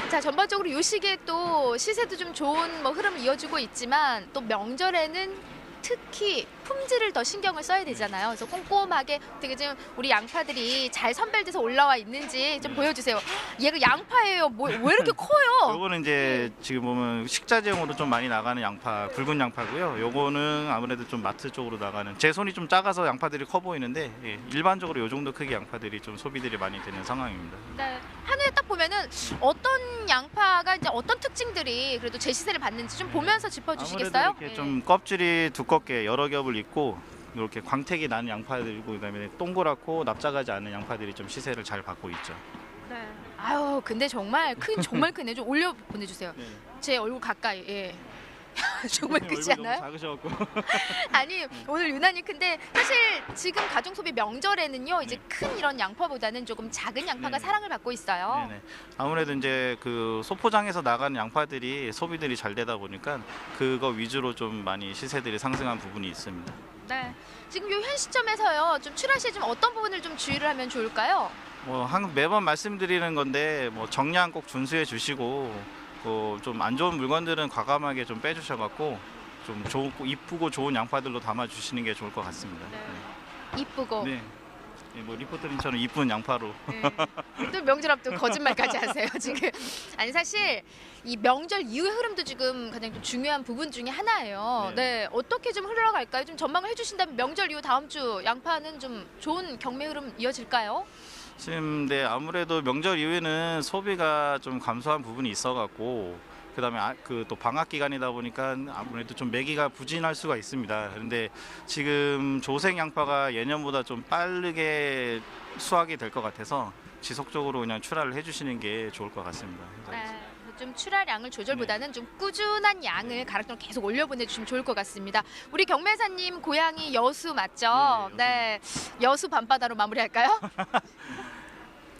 G: 자, 전반적으로 요 시기에 또 시세도 좀 좋은 뭐 흐름을 이어주고 있지만 또 명절에는 특히 품질을 더 신경을 써야 되잖아요. 그래서 꼼꼼하게 어떻게 좀 우리 양파들이 잘 선별돼서 올라와 있는지 좀 보여주세요. 얘가 양파예요. 뭐 왜 이렇게 커요?
H: 요거는 이제 지금 보면 식자재용으로 좀 많이 나가는 양파, 굵은 양파고요. 요거는 아무래도 좀 마트 쪽으로 나가는, 제 손이 좀 작아서 양파들이 커 보이는데 예, 일반적으로 요 정도 크기 양파들이 좀 소비들이 많이 되는 상황입니다.
G: 네. 하늘에 딱 보면은 어떤 양파가 이제 어떤 특징들이 그래도 제 시세를 받는지 좀 보면서 짚어주시겠어요?
H: 아무래도 이렇게 좀 껍질이 두껍게 여러 겹을 입고 이렇게 광택이 나는 양파들이고 그다음에 동그랗고 납작하지 않은 양파들이 좀 시세를 잘 받고 있죠.
G: 네. 아유, 근데 정말 정말 크네. 좀 올려 보내주세요.
H: 네.
G: 제 얼굴 가까이. 예. 정말 크지
H: 얼굴이
G: 않아요?
H: 너무 작으셔갖고.
G: 아니 오늘 유난히 큰데 사실 지금 가정소비 명절에는요 이제
H: 네.
G: 큰 이런 양파보다는 조금 작은 양파가
H: 네.
G: 사랑을 받고 있어요.
H: 네네. 아무래도 이제 그 소포장에서 나가는 양파들이 소비들이 잘 되다 보니까 그거 위주로 좀 많이 시세들이 상승한 부분이 있습니다.
G: 네. 지금 요 현 시점에서요 좀 출하 시에 좀 어떤 부분을 좀 주의를 하면 좋을까요?
H: 뭐 매번 말씀드리는 건데 뭐 정량 꼭 준수해 주시고 좀 안 좋은 물건들은 과감하게 좀 빼주셔갖고 좀 좋고 이쁘고 좋은 양파들로 담아 주시는 게 좋을 것 같습니다.
G: 네. 이쁘고
H: 네. 뭐 리포터님처럼 이쁜 양파로.
G: 네. 또 명절 앞두고 거짓말까지 하세요 지금. 아니 사실 이 명절 이후의 흐름도 지금 가장 좀 중요한 부분 중에 하나예요. 네, 어떻게 좀 흘러갈까요? 좀 전망을 해주신다면 명절 이후 다음 주 양파는 좀 좋은 경매 흐름 이어질까요?
H: 지금 네, 아무래도 명절 이후에는 소비가 좀 감소한 부분이 있어갖고 그다음에 그 또 방학 기간이다 보니까 아무래도 좀 매기가 부진할 수가 있습니다. 그런데 지금 조생 양파가 예년보다 좀 빠르게 수확이 될 것 같아서 지속적으로 그냥 출하를 해주시는 게 좋을 것 같습니다.
G: 좀 출하량을 조절보다는 좀 꾸준한 양을 가락동을 계속 올려보내주시면 좋을 것 같습니다. 우리 경매사님 고향이 여수 맞죠? 네, 여수 밤바다로 마무리할까요?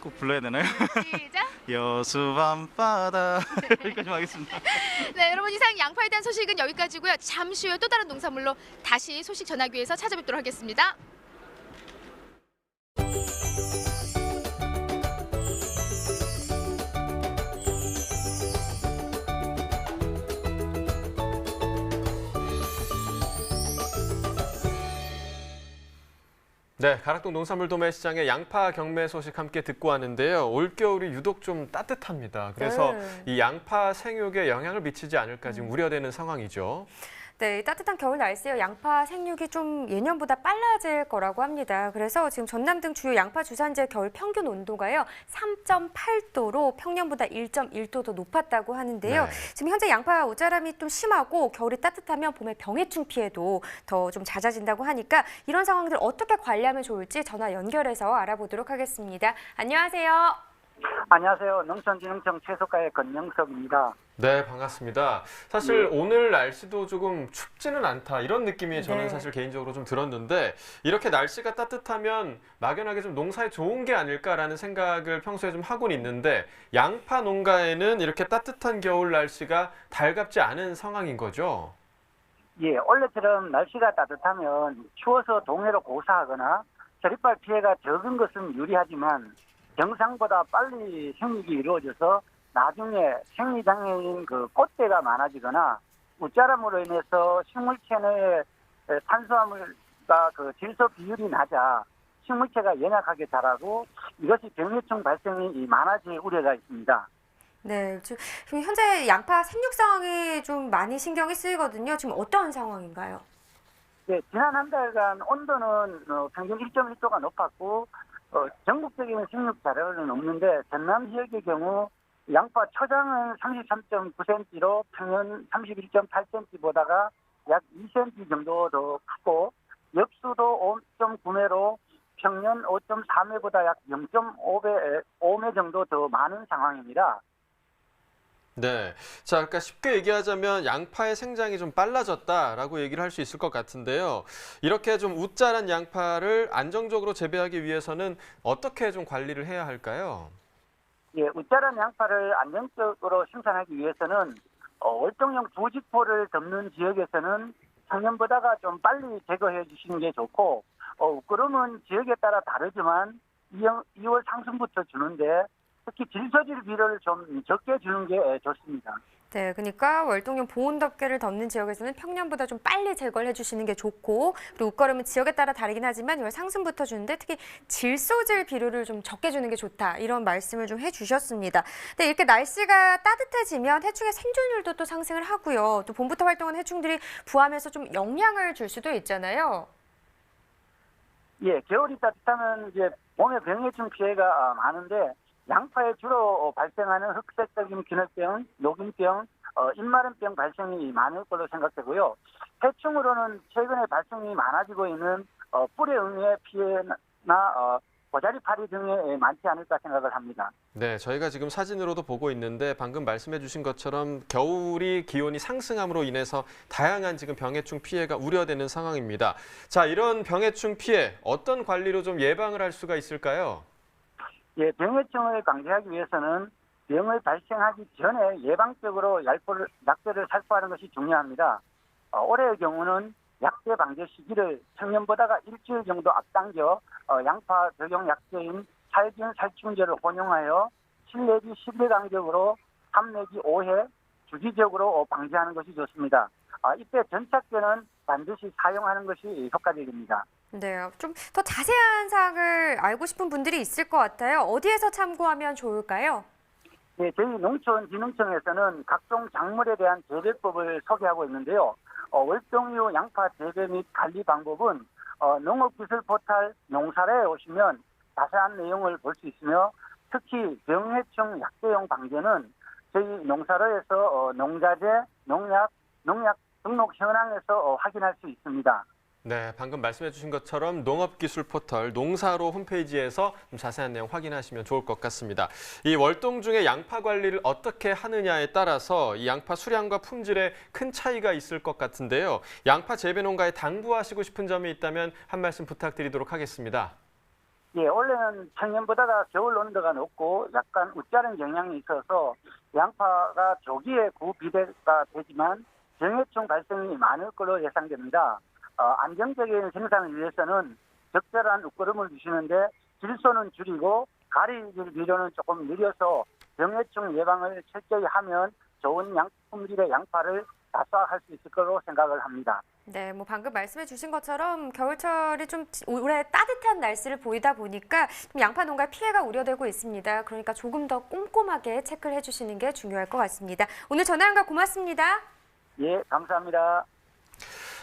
H: 꼭 불러야 되나요?
G: 시작!
H: 여수 밤바다 여기까지 하겠습니다.
G: 네, 여러분 이상 양파에 대한 소식은 여기까지고요. 잠시 후에 또 다른 농산물로 다시 소식 전하기 위해서 찾아뵙도록 하겠습니다.
D: 네, 가락동 농산물 도매 시장의 양파 경매 소식 함께 듣고 왔는데요. 올겨울이 유독 좀 따뜻합니다. 그래서 이 양파 생육에 영향을 미치지 않을까 지금 우려되는 상황이죠.
E: 네, 따뜻한 겨울 날씨에 양파 생육이 좀 예년보다 빨라질 거라고 합니다. 그래서 지금 전남 등 주요 양파 주산지의 겨울 평균 온도가요 3.8도로 평년보다 1.1도 더 높았다고 하는데요. 지금 현재 양파 오자람이 좀 심하고 겨울이 따뜻하면 봄에 병해충 피해도 더 좀 잦아진다고 하니까 이런 상황들 어떻게 관리하면 좋을지 전화 연결해서 알아보도록 하겠습니다. 안녕하세요.
I: 안녕하세요. 농촌진흥청 최소가의 권영석입니다.
D: 네, 반갑습니다. 사실 오늘 날씨도 조금 춥지는 않다 이런 느낌이 저는 사실 개인적으로 좀 들었는데 이렇게 날씨가 따뜻하면 막연하게 좀 농사에 좋은 게 아닐까라는 생각을 평소에 좀 하고는 있는데 양파 농가에는 이렇게 따뜻한 겨울 날씨가 달갑지 않은 상황인 거죠?
I: 예, 원래처럼 날씨가 따뜻하면 추워서 동해로 고사하거나 저릿발 피해가 적은 것은 유리하지만 정상보다 빨리 생육이 이루어져서 나중에 생리장애인 그 꽃대가 많아지거나 웃자람으로 인해서 식물체 내에 탄수화물과 그 질소 비율이 낮아 식물체가 연약하게 자라고 이것이 병해충 발생이 많아질 우려가 있습니다.
E: 네, 지금 현재 양파 생육 상황이 좀 많이 신경이 쓰이거든요. 지금 어떤 상황인가요?
I: 네, 지난 한 달간 온도는 평균 1.1도가 높았고 전국적인 생육 자료는 없는데 전남 지역의 경우 양파 초장은 33.9cm로 평년 31.8cm보다가 약 2cm 정도 더 크고 엽수도 5.9매로 평년 5.4매보다 약 0.5매 정도 더 많은 상황입니다.
D: 네, 자, 그러니까 쉽게 얘기하자면 양파의 생장이 좀 빨라졌다라고 얘기를 할 수 있을 것 같은데요. 이렇게 좀 웃자란 양파를 안정적으로 재배하기 위해서는 어떻게 좀 관리를 해야 할까요?
I: 예, 웃자란 양파를 안정적으로 생산하기 위해서는 월동용 부직포를 덮는 지역에서는 작년보다가 좀 빨리 제거해 주시는 게 좋고 그러면 지역에 따라 다르지만 2월 상순부터 주는데 특히 질소질 비료를 좀 적게 주는 게 좋습니다.
E: 네, 그러니까 월동용 보온 덮개를 덮는 지역에서는 평년보다 좀 빨리 제거를 해주시는 게 좋고 그리고 웃거름은 지역에 따라 다르긴 하지만 2월 상순부터 주는데 특히 질소질 비료를 좀 적게 주는 게 좋다 이런 말씀을 좀 해주셨습니다. 네, 이렇게 날씨가 따뜻해지면 해충의 생존율도 또 상승을 하고요. 또 봄부터 활동한 해충들이 부화하면서 좀 영향을 줄 수도 있잖아요.
I: 예, 겨울이 따뜻하면 이제 봄에 병해충 피해가 많은데 양파에 주로 발생하는 흑색적인 기능병, 녹균병, 입마름병 발생이 많을 걸로 생각되고요. 해충으로는 최근에 발생이 많아지고 있는 뿔의 응애 피해나 고자리파리 등에 많지 않을까 생각을 합니다.
D: 네, 저희가 지금 사진으로도 보고 있는데 방금 말씀해 주신 것처럼 겨울이 기온이 상승함으로 인해서 다양한 지금 병해충 피해가 우려되는 상황입니다. 자, 이런 병해충 피해 어떤 관리로 좀 예방을 할 수가 있을까요?
I: 예, 병해충을 방지하기 위해서는 병을 발생하기 전에 예방적으로 약제를 살포하는 것이 중요합니다. 올해의 경우는 약제 방제 시기를 청년보다가 일주일 정도 앞당겨 양파 적용 약제인 살균 살충제를 혼용하여 7 내지 10일 간격으로 3 내지 5회 주기적으로 방지하는 것이 좋습니다. 이때 전착제는 반드시 사용하는 것이 효과적입니다.
E: 네, 좀 더 자세한 사항을 알고 싶은 분들이 있을 것 같아요. 어디에서 참고하면 좋을까요?
I: 네, 저희 농촌진흥청에서는 각종 작물에 대한 재배법을 소개하고 있는데요. 월동류 양파 재배 및 관리 방법은 농업기술 포털 농사라에 오시면 자세한 내용을 볼 수 있으며 특히 병해충 약재용 방제는 저희 농사로에서 농자재, 농약 등록 현황에서 확인할 수 있습니다.
D: 네, 방금 말씀해 주신 것처럼 농업기술 포털 농사로 홈페이지에서 좀 자세한 내용 확인하시면 좋을 것 같습니다. 이 월동 중에 양파 관리를 어떻게 하느냐에 따라서 이 양파 수량과 품질에 큰 차이가 있을 것 같은데요. 양파 재배 농가에 당부하시고 싶은 점이 있다면 한 말씀 부탁드리도록 하겠습니다.
I: 예, 원래는 천년보다가 겨울 온도가 높고 약간 웃자른 영향이 있어서 양파가 조기에 구비대가 되지만 병해충 발생이 많을 것으로 예상됩니다. 안정적인 생산을 위해서는 적절한 웃거름을 주시는데 질소는 줄이고 가리질 비료는 조금 늘려서 병해충 예방을 철저히 하면 좋은 품질의 양파를 다수화할 수 있을 거로 생각을 합니다.
E: 네, 뭐 방금 말씀해 주신 것처럼 겨울철이 좀 올해 따뜻한 날씨를 보이다 보니까 좀 양파 농가에 피해가 우려되고 있습니다. 그러니까 조금 더 꼼꼼하게 체크를 해주시는 게 중요할 것 같습니다. 오늘 전화 연결 고맙습니다.
I: 예, 감사합니다.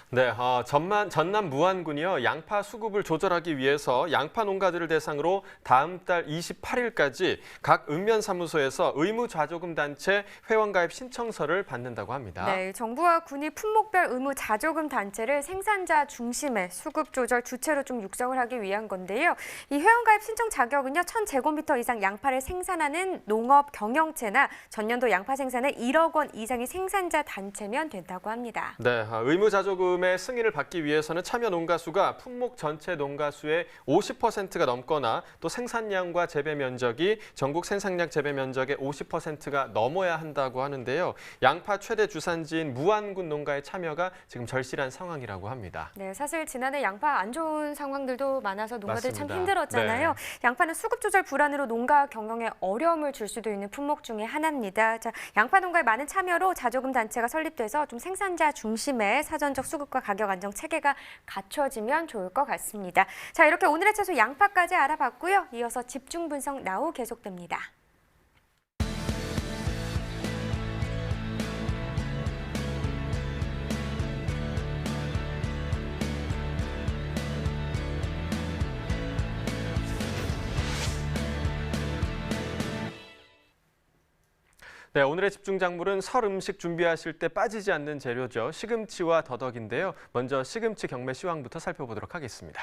D: 네, 전남 무안군이요. 양파 수급을 조절하기 위해서 양파 농가들을 대상으로 다음 달 28일까지 각 읍면사무소에서 의무자조금 단체 회원가입 신청서를 받는다고 합니다.
E: 네, 정부와 군이 품목별 의무자조금 단체를 생산자 중심의 수급 조절 주체로 좀 육성을 하기 위한 건데요. 이 회원가입 신청 자격은요, 1000제곱미터 이상 양파를 생산하는 농업 경영체나 전년도 양파 생산에 1억 원 이상의 생산자 단체면 된다고 합니다.
D: 네, 의무자조금 승인을 받기 위해서는 참여 농가 수가 품목 전체 농가 수의 50%가 넘거나 또 생산량과 재배 면적이 전국 생산량 재배 면적의 50%가 넘어야 한다고 하는데요. 양파 최대 주산지인 무안군 농가의 참여가 지금 절실한 상황이라고 합니다.
E: 네, 사실 지난해 양파 안 좋은 상황들도 많아서 농가들
D: 맞습니다.
E: 참 힘들었잖아요.
D: 네.
E: 양파는 수급 조절 불안으로 농가 경영에 어려움을 줄 수도 있는 품목 중에 하나입니다. 자, 양파 농가의 많은 참여로 자조금 단체가 설립돼서 좀 생산자 중심의 사전적 수급과 가격 안정 체계가 갖춰지면 좋을 것 같습니다. 자, 이렇게 오늘의 채소 양파까지 알아봤고요. 이어서 집중 분석 나우 계속됩니다.
D: 네, 오늘의 집중 작물은 설 음식 준비하실 때 빠지지 않는 재료죠. 시금치와 더덕인데요. 먼저 시금치 경매 시황부터 살펴보도록 하겠습니다.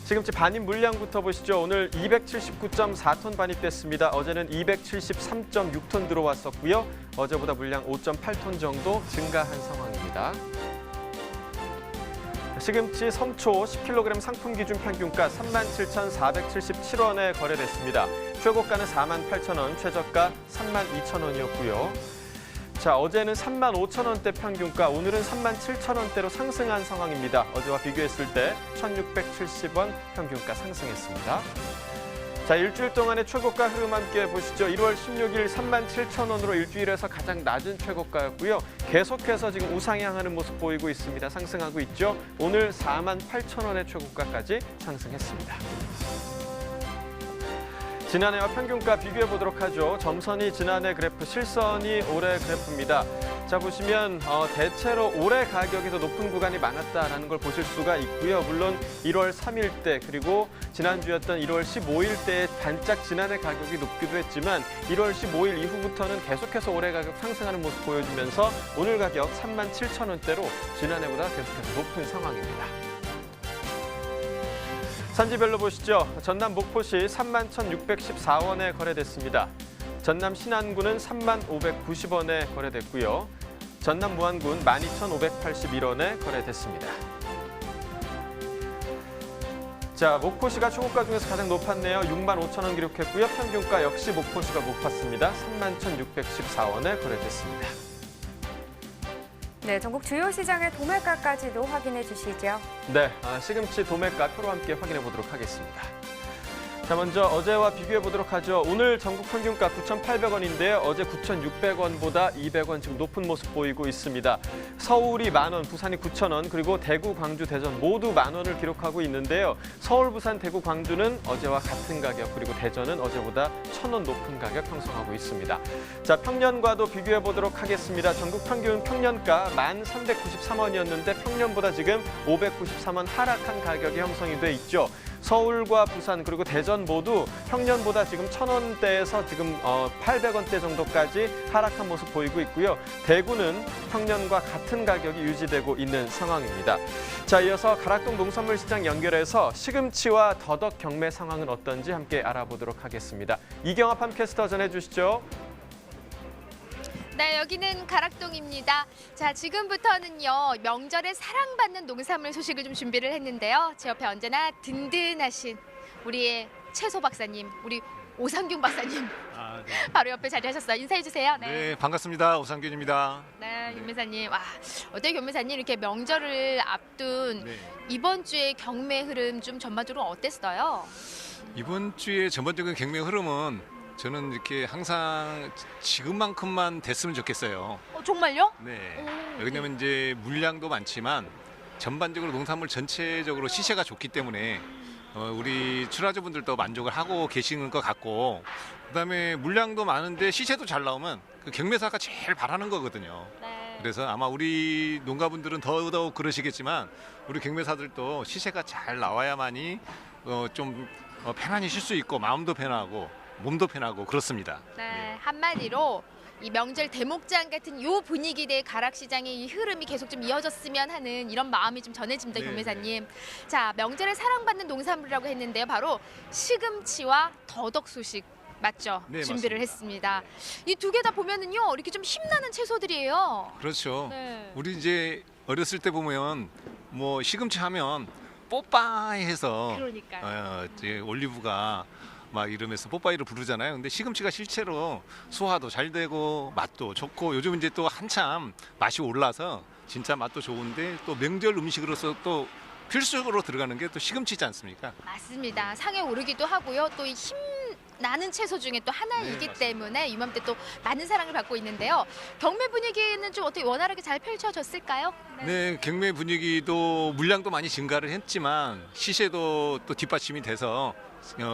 D: 시금치 반입 물량부터 보시죠. 오늘 279.4톤 반입됐습니다. 어제는 273.6톤 들어왔었고요. 어제보다 물량 5.8톤 정도 증가한 상황입니다. 시금치 섬초 10kg 상품 기준 평균가 37,477원에 거래됐습니다. 최고가는 48,000원, 최저가 32,000원이었고요. 자, 어제는 35,000원대 평균가, 오늘은 37,000원대로 상승한 상황입니다. 어제와 비교했을 때 1,670원 평균가 상승했습니다. 자, 일주일 동안의 최고가 흐름 함께 보시죠. 1월 16일 37,000원으로 일주일에서 가장 낮은 최고가였고요. 계속해서 지금 우상향하는 모습 보이고 있습니다. 상승하고 있죠. 오늘 48,000원의 최고가까지 상승했습니다. 지난해와 평균가 비교해 보도록 하죠. 점선이 지난해 그래프, 실선이 올해 그래프입니다. 자, 보시면 대체로 올해 가격이 더 높은 구간이 많았다라는 걸 보실 수가 있고요. 물론 1월 3일 때 그리고 지난주였던 1월 15일 때에 반짝 지난해 가격이 높기도 했지만 1월 15일 이후부터는 계속해서 올해 가격 상승하는 모습 보여주면서 오늘 가격 37,000원대로 지난해보다 계속해서 높은 상황입니다. 산지별로 보시죠. 전남 목포시 31,614원에 거래됐습니다. 전남 신안군은 30,590원에 거래됐고요. 전남 무안군 12,581원에 거래됐습니다. 자, 목포시가 최고가 중에서 가장 높았네요. 65,000원 기록했고요. 평균가 역시 목포시가 높았습니다. 31,614원에 거래됐습니다.
E: 네, 전국 주요 시장의 도매가까지도 확인해 주시죠.
D: 네, 시금치 도매가 표로 함께 확인해 보도록 하겠습니다. 자, 먼저 어제와 비교해 보도록 하죠. 오늘 전국 평균가 9,800원인데요. 어제 9,600원보다 200원 지금 높은 모습 보이고 있습니다. 서울이 10,000원, 부산이 9,000원, 그리고 대구, 광주, 대전 모두 10,000원을 기록하고 있는데요. 서울, 부산, 대구, 광주는 어제와 같은 가격, 그리고 대전은 어제보다 1,000원 높은 가격 형성하고 있습니다. 자, 평년과도 비교해 보도록 하겠습니다. 전국 평균 평년가 1,393원이었는데 평년보다 지금 593원 하락한 가격이 형성이 돼 있죠. 서울과 부산 그리고 대전 모두 평년보다 지금 1,000원대에서 지금 800원대 정도까지 하락한 모습 보이고 있고요. 대구는 평년과 같은 가격이 유지되고 있는 상황입니다. 자, 이어서 가락동 농산물 시장 연결해서 시금치와 더덕 경매 상황은 어떤지 함께 알아보도록 하겠습니다. 이경아 팜캐스터 전해주시죠.
G: 네, 여기는 가락동입니다. 자, 지금부터는요, 명절에 사랑받는 농산물 소식을 좀 준비를 했는데요. 제 옆에 언제나 든든하신 우리의 채소 박사님, 우리 오상균 박사님.
J: 네.
G: 바로 옆에 자리하셨어요. 인사해 주세요.
J: 네, 반갑습니다. 오상균입니다.
G: 네, 윤매사님. 와, 어때요, 윤매사님? 이렇게 명절을 앞둔
J: 네.
G: 이번 주의 경매 흐름 좀 전반적으로 어땠어요?
J: 이번 주에 전반적인 경매 흐름은 저는 이렇게 항상 지금만큼만 됐으면 좋겠어요.
G: 정말요?
J: 네. 왜냐면 이제 물량도 많지만 전반적으로 농산물 전체적으로 시세가 좋기 때문에 우리 출하자분들도 만족을 하고 계시는 것 같고, 그다음에 물량도 많은데 시세도 잘 나오면 그 경매사가 제일 바라는 거거든요.
G: 네.
J: 그래서 아마 우리 농가분들은 더더욱 그러시겠지만 우리 경매사들도 시세가 잘 나와야만이 좀 편안히 쉴 수 있고 마음도 편하고 몸도 편하고 그렇습니다.
G: 네, 한마디로 이 명절 대목장 같은 요 분위기대 가락시장의 이 흐름이 계속 좀 이어졌으면 하는 이런 마음이 좀 전해집니다,
J: 네,
G: 경매사님. 자, 명절에 사랑받는 농산물이라고 했는데요. 바로 시금치와 더덕 소식 맞죠?
J: 네,
G: 준비를
J: 맞습니다.
G: 했습니다. 이 두 개 다 보면은요, 이렇게 좀 힘나는 채소들이에요.
J: 그렇죠.
G: 네.
J: 우리 이제 어렸을 때 보면 뭐 시금치 하면 뽀빠이해서
G: 그러니까요.
J: 이제 올리브가 막 이러면서 뽀빠이를 부르잖아요. 근데 시금치가 실제로 소화도 잘 되고 맛도 좋고 요즘 이제 또 한참 맛이 올라서 진짜 맛도 좋은데 또 명절 음식으로서 또 필수적으로 들어가는 게 또 시금치지 않습니까?
G: 맞습니다. 상에 오르기도 하고요. 또 이 힘 나는 채소 중에 또 하나이기
J: 맞습니다.
G: 때문에 이맘때 또 많은 사랑을 받고 있는데요. 경매 분위기는 좀 어떻게 원활하게 잘 펼쳐졌을까요?
J: 네, 경매 분위기도 물량도 많이 증가를 했지만 시세도 또 뒷받침이 돼서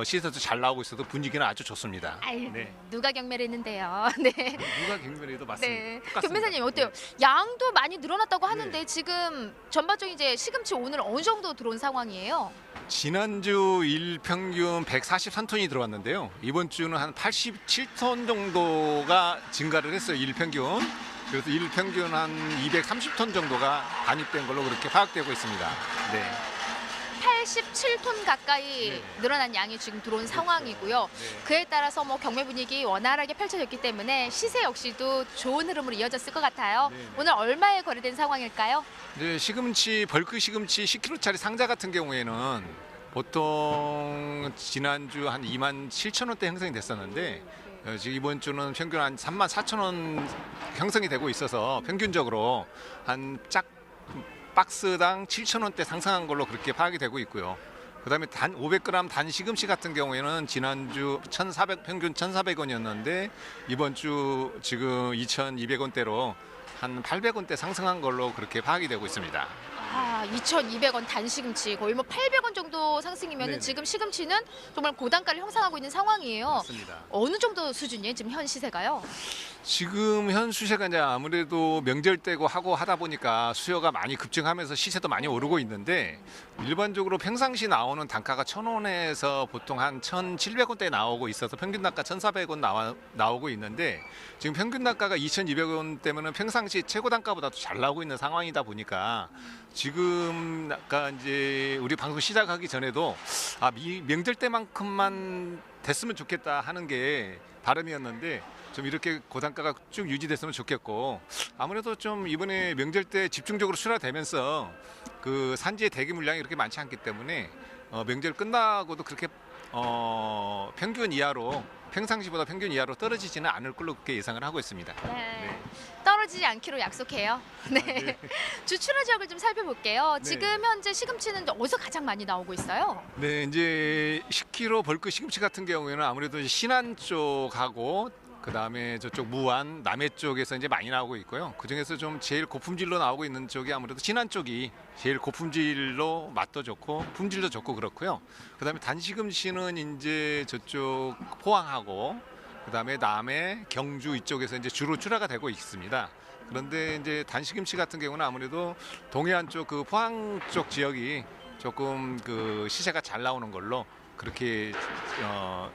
J: 시세도 잘 나오고 있어서 분위기는 아주 좋습니다.
G: 아유,
J: 네.
G: 누가 경매를 했는데요. 네.
J: 누가 경매를 해도 맞습니다.
G: 네.
J: 똑같습니다.
G: 경매사님 어때요?
J: 네.
G: 양도 많이 늘어났다고 하는데
J: 네.
G: 지금 전반적인 이제 시금치 오늘 어느 정도 들어온 상황이에요?
J: 지난주 일평균 143톤이 들어왔는데요. 이번 주는 한 87톤 정도가 증가를 했어요. 일평균. 그래서 일평균 한 230톤 정도가 반입된 걸로 그렇게 파악되고 있습니다. 네.
G: 87톤 가까이
J: 네.
G: 늘어난 양이 지금 들어온 상황이고요.
J: 네.
G: 그에 따라서 뭐 경매 분위기 원활하게 펼쳐졌기 때문에 시세 역시도 좋은 흐름으로 이어졌을 것 같아요.
J: 네.
G: 오늘 얼마에 거래된 상황일까요?
J: 네, 시금치 벌크 시금치 10kg짜리 상자 같은 경우에는 보통 지난주 한 27,000원대 형성이 됐었는데 지금 이번 주는 평균 한 34,000원 형성이 되고 있어서 평균적으로 한 짝 박스당 7,000원대 상승한 걸로 그렇게 파악이 되고 있고요. 그다음에 단 500g 단 시금치 같은 경우에는 지난주 1,400 평균 1,400원이었는데 이번 주 지금 2,200원대로 한 800원대 상승한 걸로 그렇게 파악이 되고 있습니다.
G: 아, 2,200원 단시금치 거의 뭐 800원 정도 상승이면
J: 네네.
G: 지금 시금치는 정말 고단가를 형성하고 있는 상황이에요.
J: 맞습니다.
G: 어느 정도 수준이에요? 지금 현 시세가요?
J: 지금 현 수세가 이제 아무래도 명절 때고 하고 하다 보니까 수요가 많이 급증하면서 시세도 많이 오르고 있는데 일반적으로 평상시 나오는 단가가 1,000원에서 보통 한 1,700원대에 나오고 있어서 평균 단가 1,400원 나오고 있는데 지금 평균 단가가 2,200원대면은 평상시 최고 단가보다도 잘 나오고 있는 상황이다 보니까 지금 아까 이제 우리 방송 시작하기 전에도 명절 때만큼만 됐으면 좋겠다 하는 게 바람이었는데 좀 이렇게 고단가가 쭉 유지됐으면 좋겠고 아무래도 좀 이번에 명절 때 집중적으로 출하되면서 그 산지의 대기 물량이 그렇게 많지 않기 때문에 명절 끝나고도 그렇게 평균 이하로 평상시보다 평균 이하로 떨어지지는 않을 걸로 그렇게 예상을 하고 있습니다.
G: 네. 떨어지 빠지지 않기로 약속해요. 네. 주출하 지역을 좀 살펴볼게요.
J: 네.
G: 지금 현재 시금치는 어디서 가장 많이 나오고 있어요?
J: 네, 이제 10kg 벌크 시금치 같은 경우에는 아무래도 이제 신안 쪽하고 그다음에 저쪽 무안, 남해 쪽에서 이제 많이 나오고 있고요. 그중에서 좀 제일 고품질로 나오고 있는 쪽이 아무래도 신안 쪽이 제일 고품질로 맛도 좋고 품질도 좋고 그렇고요. 그다음에 단시금치는 이제 저쪽 포항하고 그다음에 남해, 경주 이쪽에서 이제 주로 출하가 되고 있습니다. 그런데 이제 단시금치 같은 경우는 아무래도 동해안 쪽 그 포항 쪽 지역이 조금 그 시세가 잘 나오는 걸로 그렇게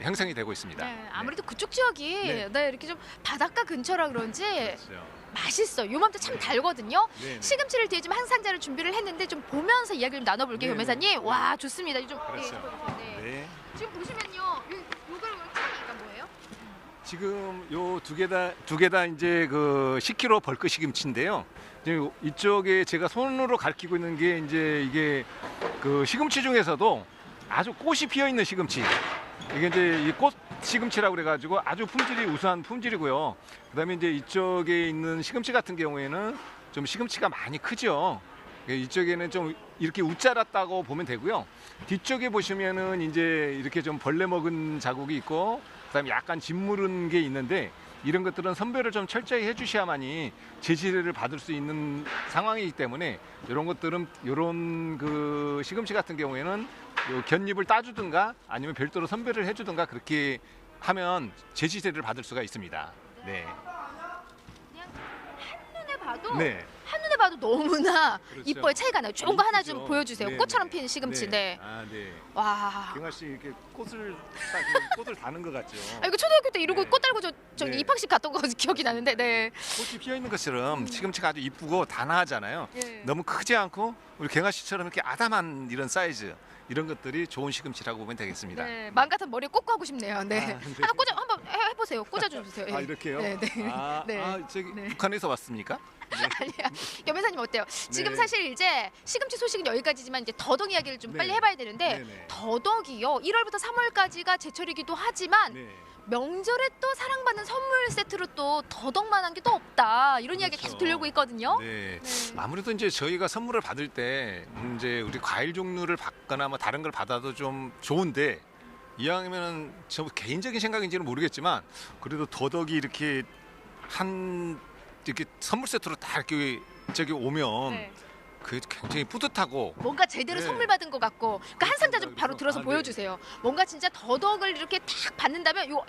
J: 형성이 되고 있습니다.
G: 네, 아무래도 그쪽 지역이 네, 이렇게 좀 바닷가 근처라 그런지
J: 그렇죠.
G: 맛있어. 요맘때 참 달거든요.
J: 네.
G: 시금치를 뒤에 좀 한 상자를 준비를 했는데 좀 보면서 이야기를 좀 나눠볼게요,
J: 네,
G: 변호사님.
J: 네.
G: 와, 좋습니다. 좀
J: 그렇죠.
G: 네.
J: 네.
G: 지금 보시면요, 요거를 차이가 뭐예요?
J: 지금 요 두 개 다 이제 그 10kg 벌크 시금치인데요. 지금 이쪽에 제가 손으로 가리키고 있는 게 이제 이게 그 시금치 중에서도 아주 꽃이 피어 있는 시금치. 이게 이제 이 꽃 시금치라고 그래가지고 아주 품질이 우수한 품질이고요. 그다음에 이제 이쪽에 있는 시금치 같은 경우에는 좀 시금치가 많이 크죠. 이쪽에는 좀 이렇게 우짜랐다고 보면 되고요. 뒤쪽에 보시면은 이제 이렇게 좀 벌레 먹은 자국이 있고, 그다음에 약간 짓무른 게 있는데 이런 것들은 선별을 좀 철저히 해주셔야만이 제지를 받을 수 있는 상황이기 때문에 이런 것들은 이런 그 시금치 같은 경우에는 요 곁잎을 따주든가 아니면 별도로 선별을 해주든가 그렇게 하면 제지를 받을 수가 있습니다. 네.
G: 그냥 한눈에 봐도
J: 네.
G: 한눈에 봐도 너무나
J: 그렇죠.
G: 이뻐요. 차이가 나요. 좋은 거 하나 좀
J: 이쁘죠.
G: 보여주세요.
J: 네,
G: 꽃처럼
J: 네.
G: 피는 시금치.
J: 네.
G: 네.
J: 아, 네.
G: 와.
J: 경아 씨 이렇게 꽃을 다는 것 같죠.
G: 아, 이거 초등학교 때 이러고
J: 네.
G: 꽃 달고 저
J: 네.
G: 입학식 갔던 거 기억이 나는데, 네.
J: 꽃이 피어 있는 것처럼 시금치가 아주 이쁘고 단아하잖아요.
G: 예.
J: 너무 크지 않고 우리 경아 씨처럼 이렇게 아담한 이런 사이즈 이런 것들이 좋은 시금치라고 보면 되겠습니다.
G: 네, 마음 같은 머리에 꽂고 하고 싶네요. 네.
J: 아, 네.
G: 하나 꽂아 한번 해보세요. 꽂아주세요.
J: 아
G: 예.
J: 이렇게요?
G: 네, 네.
J: 아,
G: 네.
J: 아 저기
G: 네.
J: 북한에서 왔습니까?
G: 아니야. 염혜사님 어때요? 지금
J: 네.
G: 사실 이제 시금치 소식은 여기까지지만 이제 더덕 이야기를 좀
J: 네.
G: 빨리 해봐야 되는데
J: 네네.
G: 더덕이요. 1월부터 3월까지가 제철이기도 하지만
J: 네.
G: 명절에 또 사랑받는 선물 세트로 또 더덕만한 게 또 없다. 이런 이야기 계속 들려오고 있거든요.
J: 네.
G: 네.
J: 아무래도 이제 저희가 선물을 받을 때 이제 우리 과일 종류를 받거나 뭐 다른 걸 받아도 좀 좋은데 이왕이면은 저 개인적인 생각인지는 모르겠지만 그래도 더덕이 이렇게 이렇게 선물 세트로 다 이렇게 저기 오면
G: 네.
J: 그게 굉장히 뿌듯하고
G: 뭔가 제대로
J: 네.
G: 선물 받은 것 같고 그러니까 한 상자 좀 바로 들어서
J: 아, 네.
G: 보여주세요. 뭔가 진짜 더덕을 이렇게 딱 받는다면 요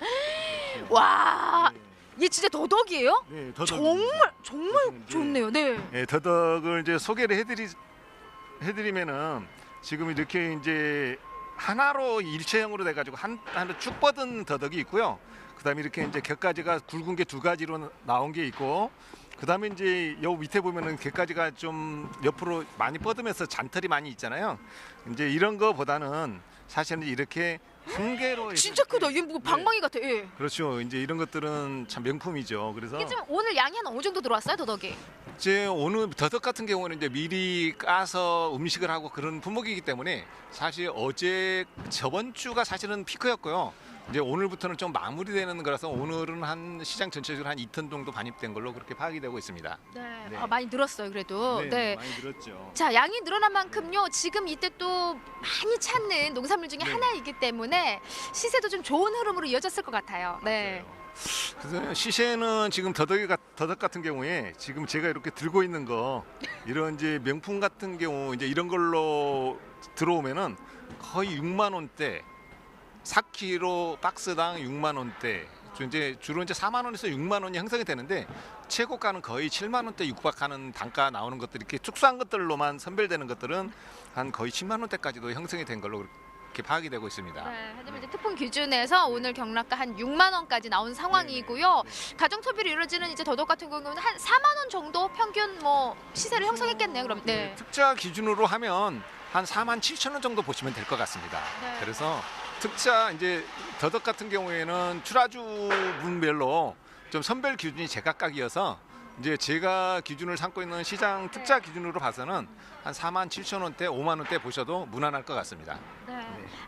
G: 와, 이게 진짜 더덕이에요?
J: 네, 더덕
G: 정말
J: 이제
G: 좋네요. 네.
J: 네, 더덕을 이제 소개를 해드리면은 지금 이렇게 이제 하나로 일체형으로 돼가지고 하나 쭉 뻗은 더덕이 있고요. 그다음에 이렇게 이제 곁가지가 굵은 게 두 가지로 나온 게 있고, 그다음에 이제 요 밑에 보면은 곁가지가 좀 옆으로 많이 뻗으면서 잔털이 많이 있잖아요. 이제 이런 거보다는 사실은 이렇게 한 개로
G: 진짜 크다. 이게 뭐 방망이 같아. 예.
J: 그렇죠. 이제 이런 것들은 참 명품이죠. 그래서
G: 이게 지금 오늘 양이 한 어느 정도 들어왔어요, 더덕이?
J: 이제 오늘 더덕 같은 경우는 이제 미리 까서 음식을 하고 그런 품목이기 때문에 사실 저번 주가 사실은 피크였고요. 이제 오늘부터는 좀 마무리되는 거라서 오늘은 한 시장 전체적으로 한 2톤 정도 반입된 걸로 그렇게 파악이 되고 있습니다.
G: 네.
J: 네.
G: 아, 많이 늘었어요, 그래도. 네.
J: 많이 늘었죠.
G: 자, 양이 늘어난 만큼요. 지금 이때 또 많이 찾는 농산물 중에
J: 네.
G: 하나이기 때문에 시세도 좀 좋은 흐름으로 이어졌을 것 같아요. 네.
J: 그래서 시세는 지금 더덕 같은 경우에 지금 제가 이렇게 들고 있는 거 이런 이제 명품 같은 경우 이제 이런 걸로 들어오면은 거의 6만 원대 4kg 박스당 6만 원대 이제 주로 이제 4만 원에서 6만 원이 형성이 되는데 최고가는 거의 7만 원대 육박하는 단가 나오는 것들 이렇게 특수한 것들로만 선별되는 것들은 한 거의 10만 원대까지도 형성이 된 걸로 그렇게 파악이 되고 있습니다.
G: 네, 하지만 이제 특품 기준에서 오늘 경락가 한 6만 원까지 나온 상황이고요. 가정 소비로 이루어지는 이제 더덕 같은 경우는 한 4만 원 정도 평균 뭐 시세를 형성했겠네요. 그럼 네.
J: 특자 기준으로 하면 한 4만 7천 원 정도 보시면 될 것 같습니다.
G: 네.
J: 그래서 특자 이제 더덕 같은 경우에는 출하주 분별로 좀 선별 기준이 제각각이어서 이제 제가 기준을 삼고 있는 시장 특자 기준으로 봐서는 한 47,000원대, 5만 원대 보셔도 무난할 것 같습니다.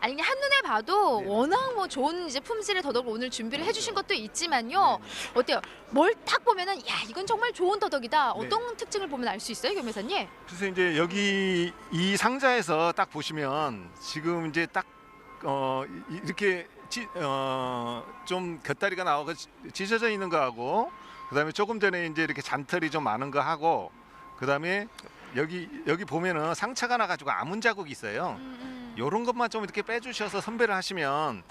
G: 아니 그냥 한눈에 봐도 워낙 뭐 좋은 이제 품질의 더덕을 오늘 준비를 해주신 것도 있지만요. 어때요? 뭘 딱 보면은 야 이건 정말 좋은 더덕이다. 어떤 특징을 보면 알 수 있어요, 겸회사님?
J: 그래서 이제 여기 이 상자에서 딱 보시면 지금 이제 딱 이렇게 좀 곁다리가 나오고 찢어져 있는 거하고 그다음에 조금 전에 이제 이렇게 잔털이 좀 많은 거 하고 그다음에 여기 보면은 상처가 나가지고 아문 자국이 있어요. 이런 것만 좀 이렇게 빼주셔서 선별을 하시면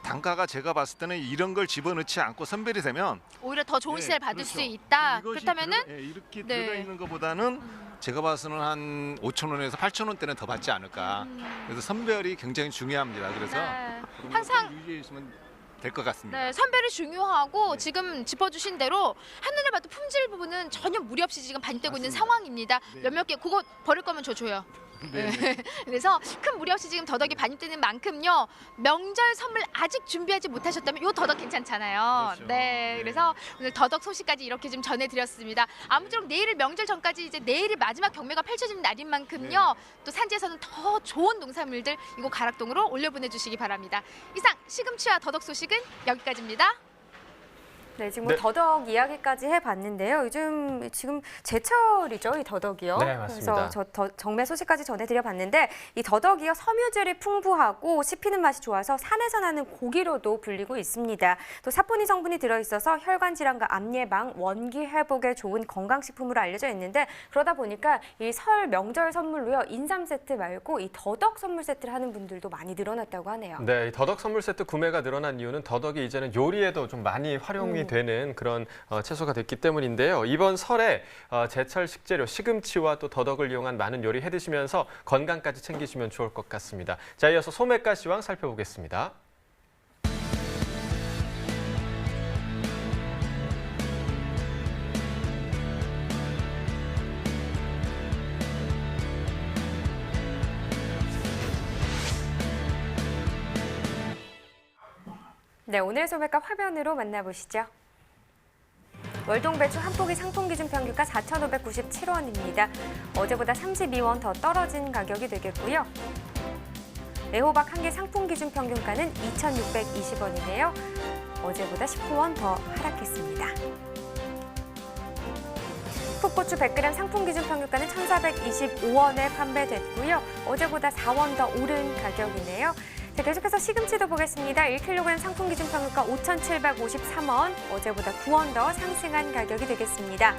J: 단가가 제가 봤을 때는 이런 걸 집어넣지 않고 선별이 되면
G: 오히려 더 좋은 시세를 받을
J: 그렇죠.
G: 수 있다.
J: 이것이
G: 그렇다면은
J: 이렇게
G: 네.
J: 들어가 있는 것보다는 제가 봐서는 한 5,000원에서 8,000원대는 더 받지 않을까. 그래서 선별이 굉장히 중요합니다. 그래서
G: 네.
J: 그런
G: 항상
J: 것들 유지해 주시면 될 것 같습니다.
G: 네, 선별이 중요하고 지금 짚어주신 대로 한눈에 봐도 품질 부분은 전혀 무리 없이 지금 반영되고 있는 상황입니다. 몇몇 개 그거 버릴 거면 저 줘요. 네. 그래서 큰 무리 없이 지금 더덕이 반입되는 만큼요. 명절 선물 아직 준비하지 못하셨다면 요 더덕 괜찮잖아요.
J: 그렇죠.
G: 네, 그래서 오늘 더덕 소식까지 이렇게 좀 전해드렸습니다. 아무쪼록 내일 명절 전까지 이제 내일이 마지막 경매가 펼쳐지는 날인 만큼요. 또 산지에서는 더 좋은 농산물들 이곳 가락동으로 올려보내주시기 바랍니다. 이상 시금치와 더덕 소식은 여기까지입니다.
E: 네, 지금 뭐
D: 네.
E: 더덕 이야기까지 해봤는데요. 지금 제철이죠, 이 더덕이요.
D: 네, 맞습니다.
E: 그래서 정매 소식까지 전해드려봤는데 이 더덕이요 섬유질이 풍부하고 씹히는 맛이 좋아서 산에서 나는 고기로도 불리고 있습니다. 또 사포닌 성분이 들어있어서 혈관 질환과 암 예방, 원기 회복에 좋은 건강식품으로 알려져 있는데 그러다 보니까 이 설 명절 선물로요 인삼 세트 말고 이 더덕 선물 세트를 하는 분들도 많이 늘어났다고 하네요.
D: 네, 이 더덕 선물 세트 구매가 늘어난 이유는 더덕이 이제는 요리에도 좀 많이 활용이 되는 그런 채소가 됐기 때문인데요. 이번 설에 제철 식재료 시금치와 또 더덕을 이용한 많은 요리 해드시면서 건강까지 챙기시면 좋을 것 같습니다. 자, 이어서 소매가 시황 살펴보겠습니다.
E: 네, 오늘의 소매가 화면으로 만나보시죠. 월동배추 한 포기 상품 기준 평균가 4,597원입니다. 어제보다 32원 더 떨어진 가격이 되겠고요. 애호박 한 개 상품 기준 평균가는 2,620원이네요. 어제보다 19원 더 하락했습니다. 풋고추 100g 상품 기준 평균가는 1,425원에 판매됐고요. 어제보다 4원 더 오른 가격이네요. 자, 계속해서 시금치도 보겠습니다. 1kg 상품 기준 평균가 5,753원, 어제보다 9원 더 상승한 가격이 되겠습니다.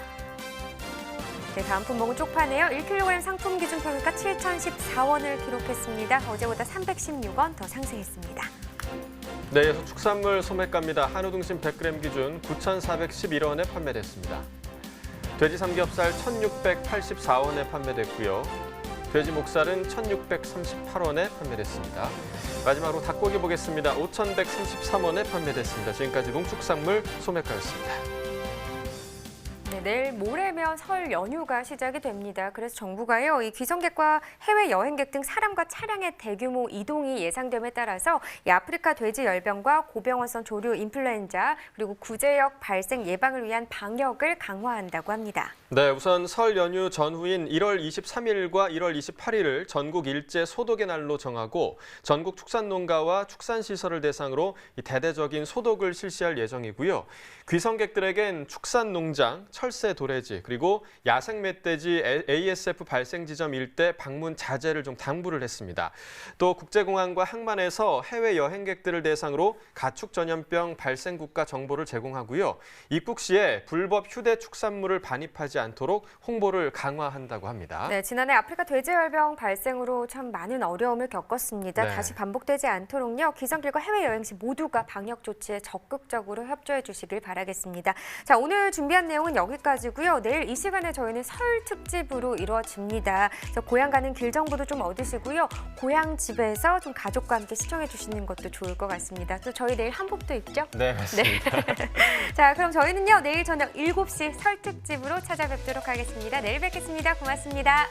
E: 네, 다음 품목은 쪽파네요. 1kg 상품 기준 평균가 7,014원을 기록했습니다. 어제보다 316원 더 상승했습니다.
D: 네, 이어서 축산물 소매가입니다. 한우 등심 100g 기준 9,411원에 판매됐습니다. 돼지 삼겹살 1,684원에 판매됐고요. 돼지 목살은 1,638원에 판매됐습니다. 마지막으로 닭고기 보겠습니다. 5,133원에 판매됐습니다. 지금까지 농축산물 소매가였습니다.
E: 네, 내일 모레면 설 연휴가 시작이 됩니다. 그래서 정부가요, 이 귀성객과 해외 여행객 등 사람과 차량의 대규모 이동이 예상됨에 따라서 이 아프리카 돼지 열병과 고병원성 조류 인플루엔자 그리고 구제역 발생 예방을 위한 방역을 강화한다고 합니다.
D: 네, 우선 설 연휴 전후인 1월 23일과 1월 28일을 전국 일제 소독의 날로 정하고 전국 축산농가와 축산시설을 대상으로 이 대대적인 소독을 실시할 예정이고요. 귀성객들에겐 축산농장, 철새 도래지, 그리고 야생 멧돼지 ASF 발생 지점 일대 방문 자제를 좀 당부를 했습니다. 또 국제공항과 항만에서 해외 여행객들을 대상으로 가축 전염병 발생 국가 정보를 제공하고요. 입국 시에 불법 휴대 축산물을 반입하지 않도록 홍보를 강화한다고 합니다.
E: 네, 지난해 아프리카 돼지열병 발생으로 참 많은 어려움을 겪었습니다.
D: 네.
E: 다시 반복되지 않도록요. 귀성길과 해외여행 시 모두가 방역 조치에 적극적으로 협조해 주시길 바라겠습니다. 자, 오늘 준비한 내용은 여기까지고요. 내일 이 시간에 저희는 설 특집으로 이루어집니다. 그래서 고향 가는 길 정보도 좀 얻으시고요. 고향 집에서 좀 가족과 함께 시청해 주시는 것도 좋을 것 같습니다. 또 저희 내일 한복도 입죠?
D: 네, 맞습니다.
E: 자, 그럼 저희는요. 내일 저녁 7시 설 특집으로 찾아뵙도록 하겠습니다. 내일 뵙겠습니다. 고맙습니다.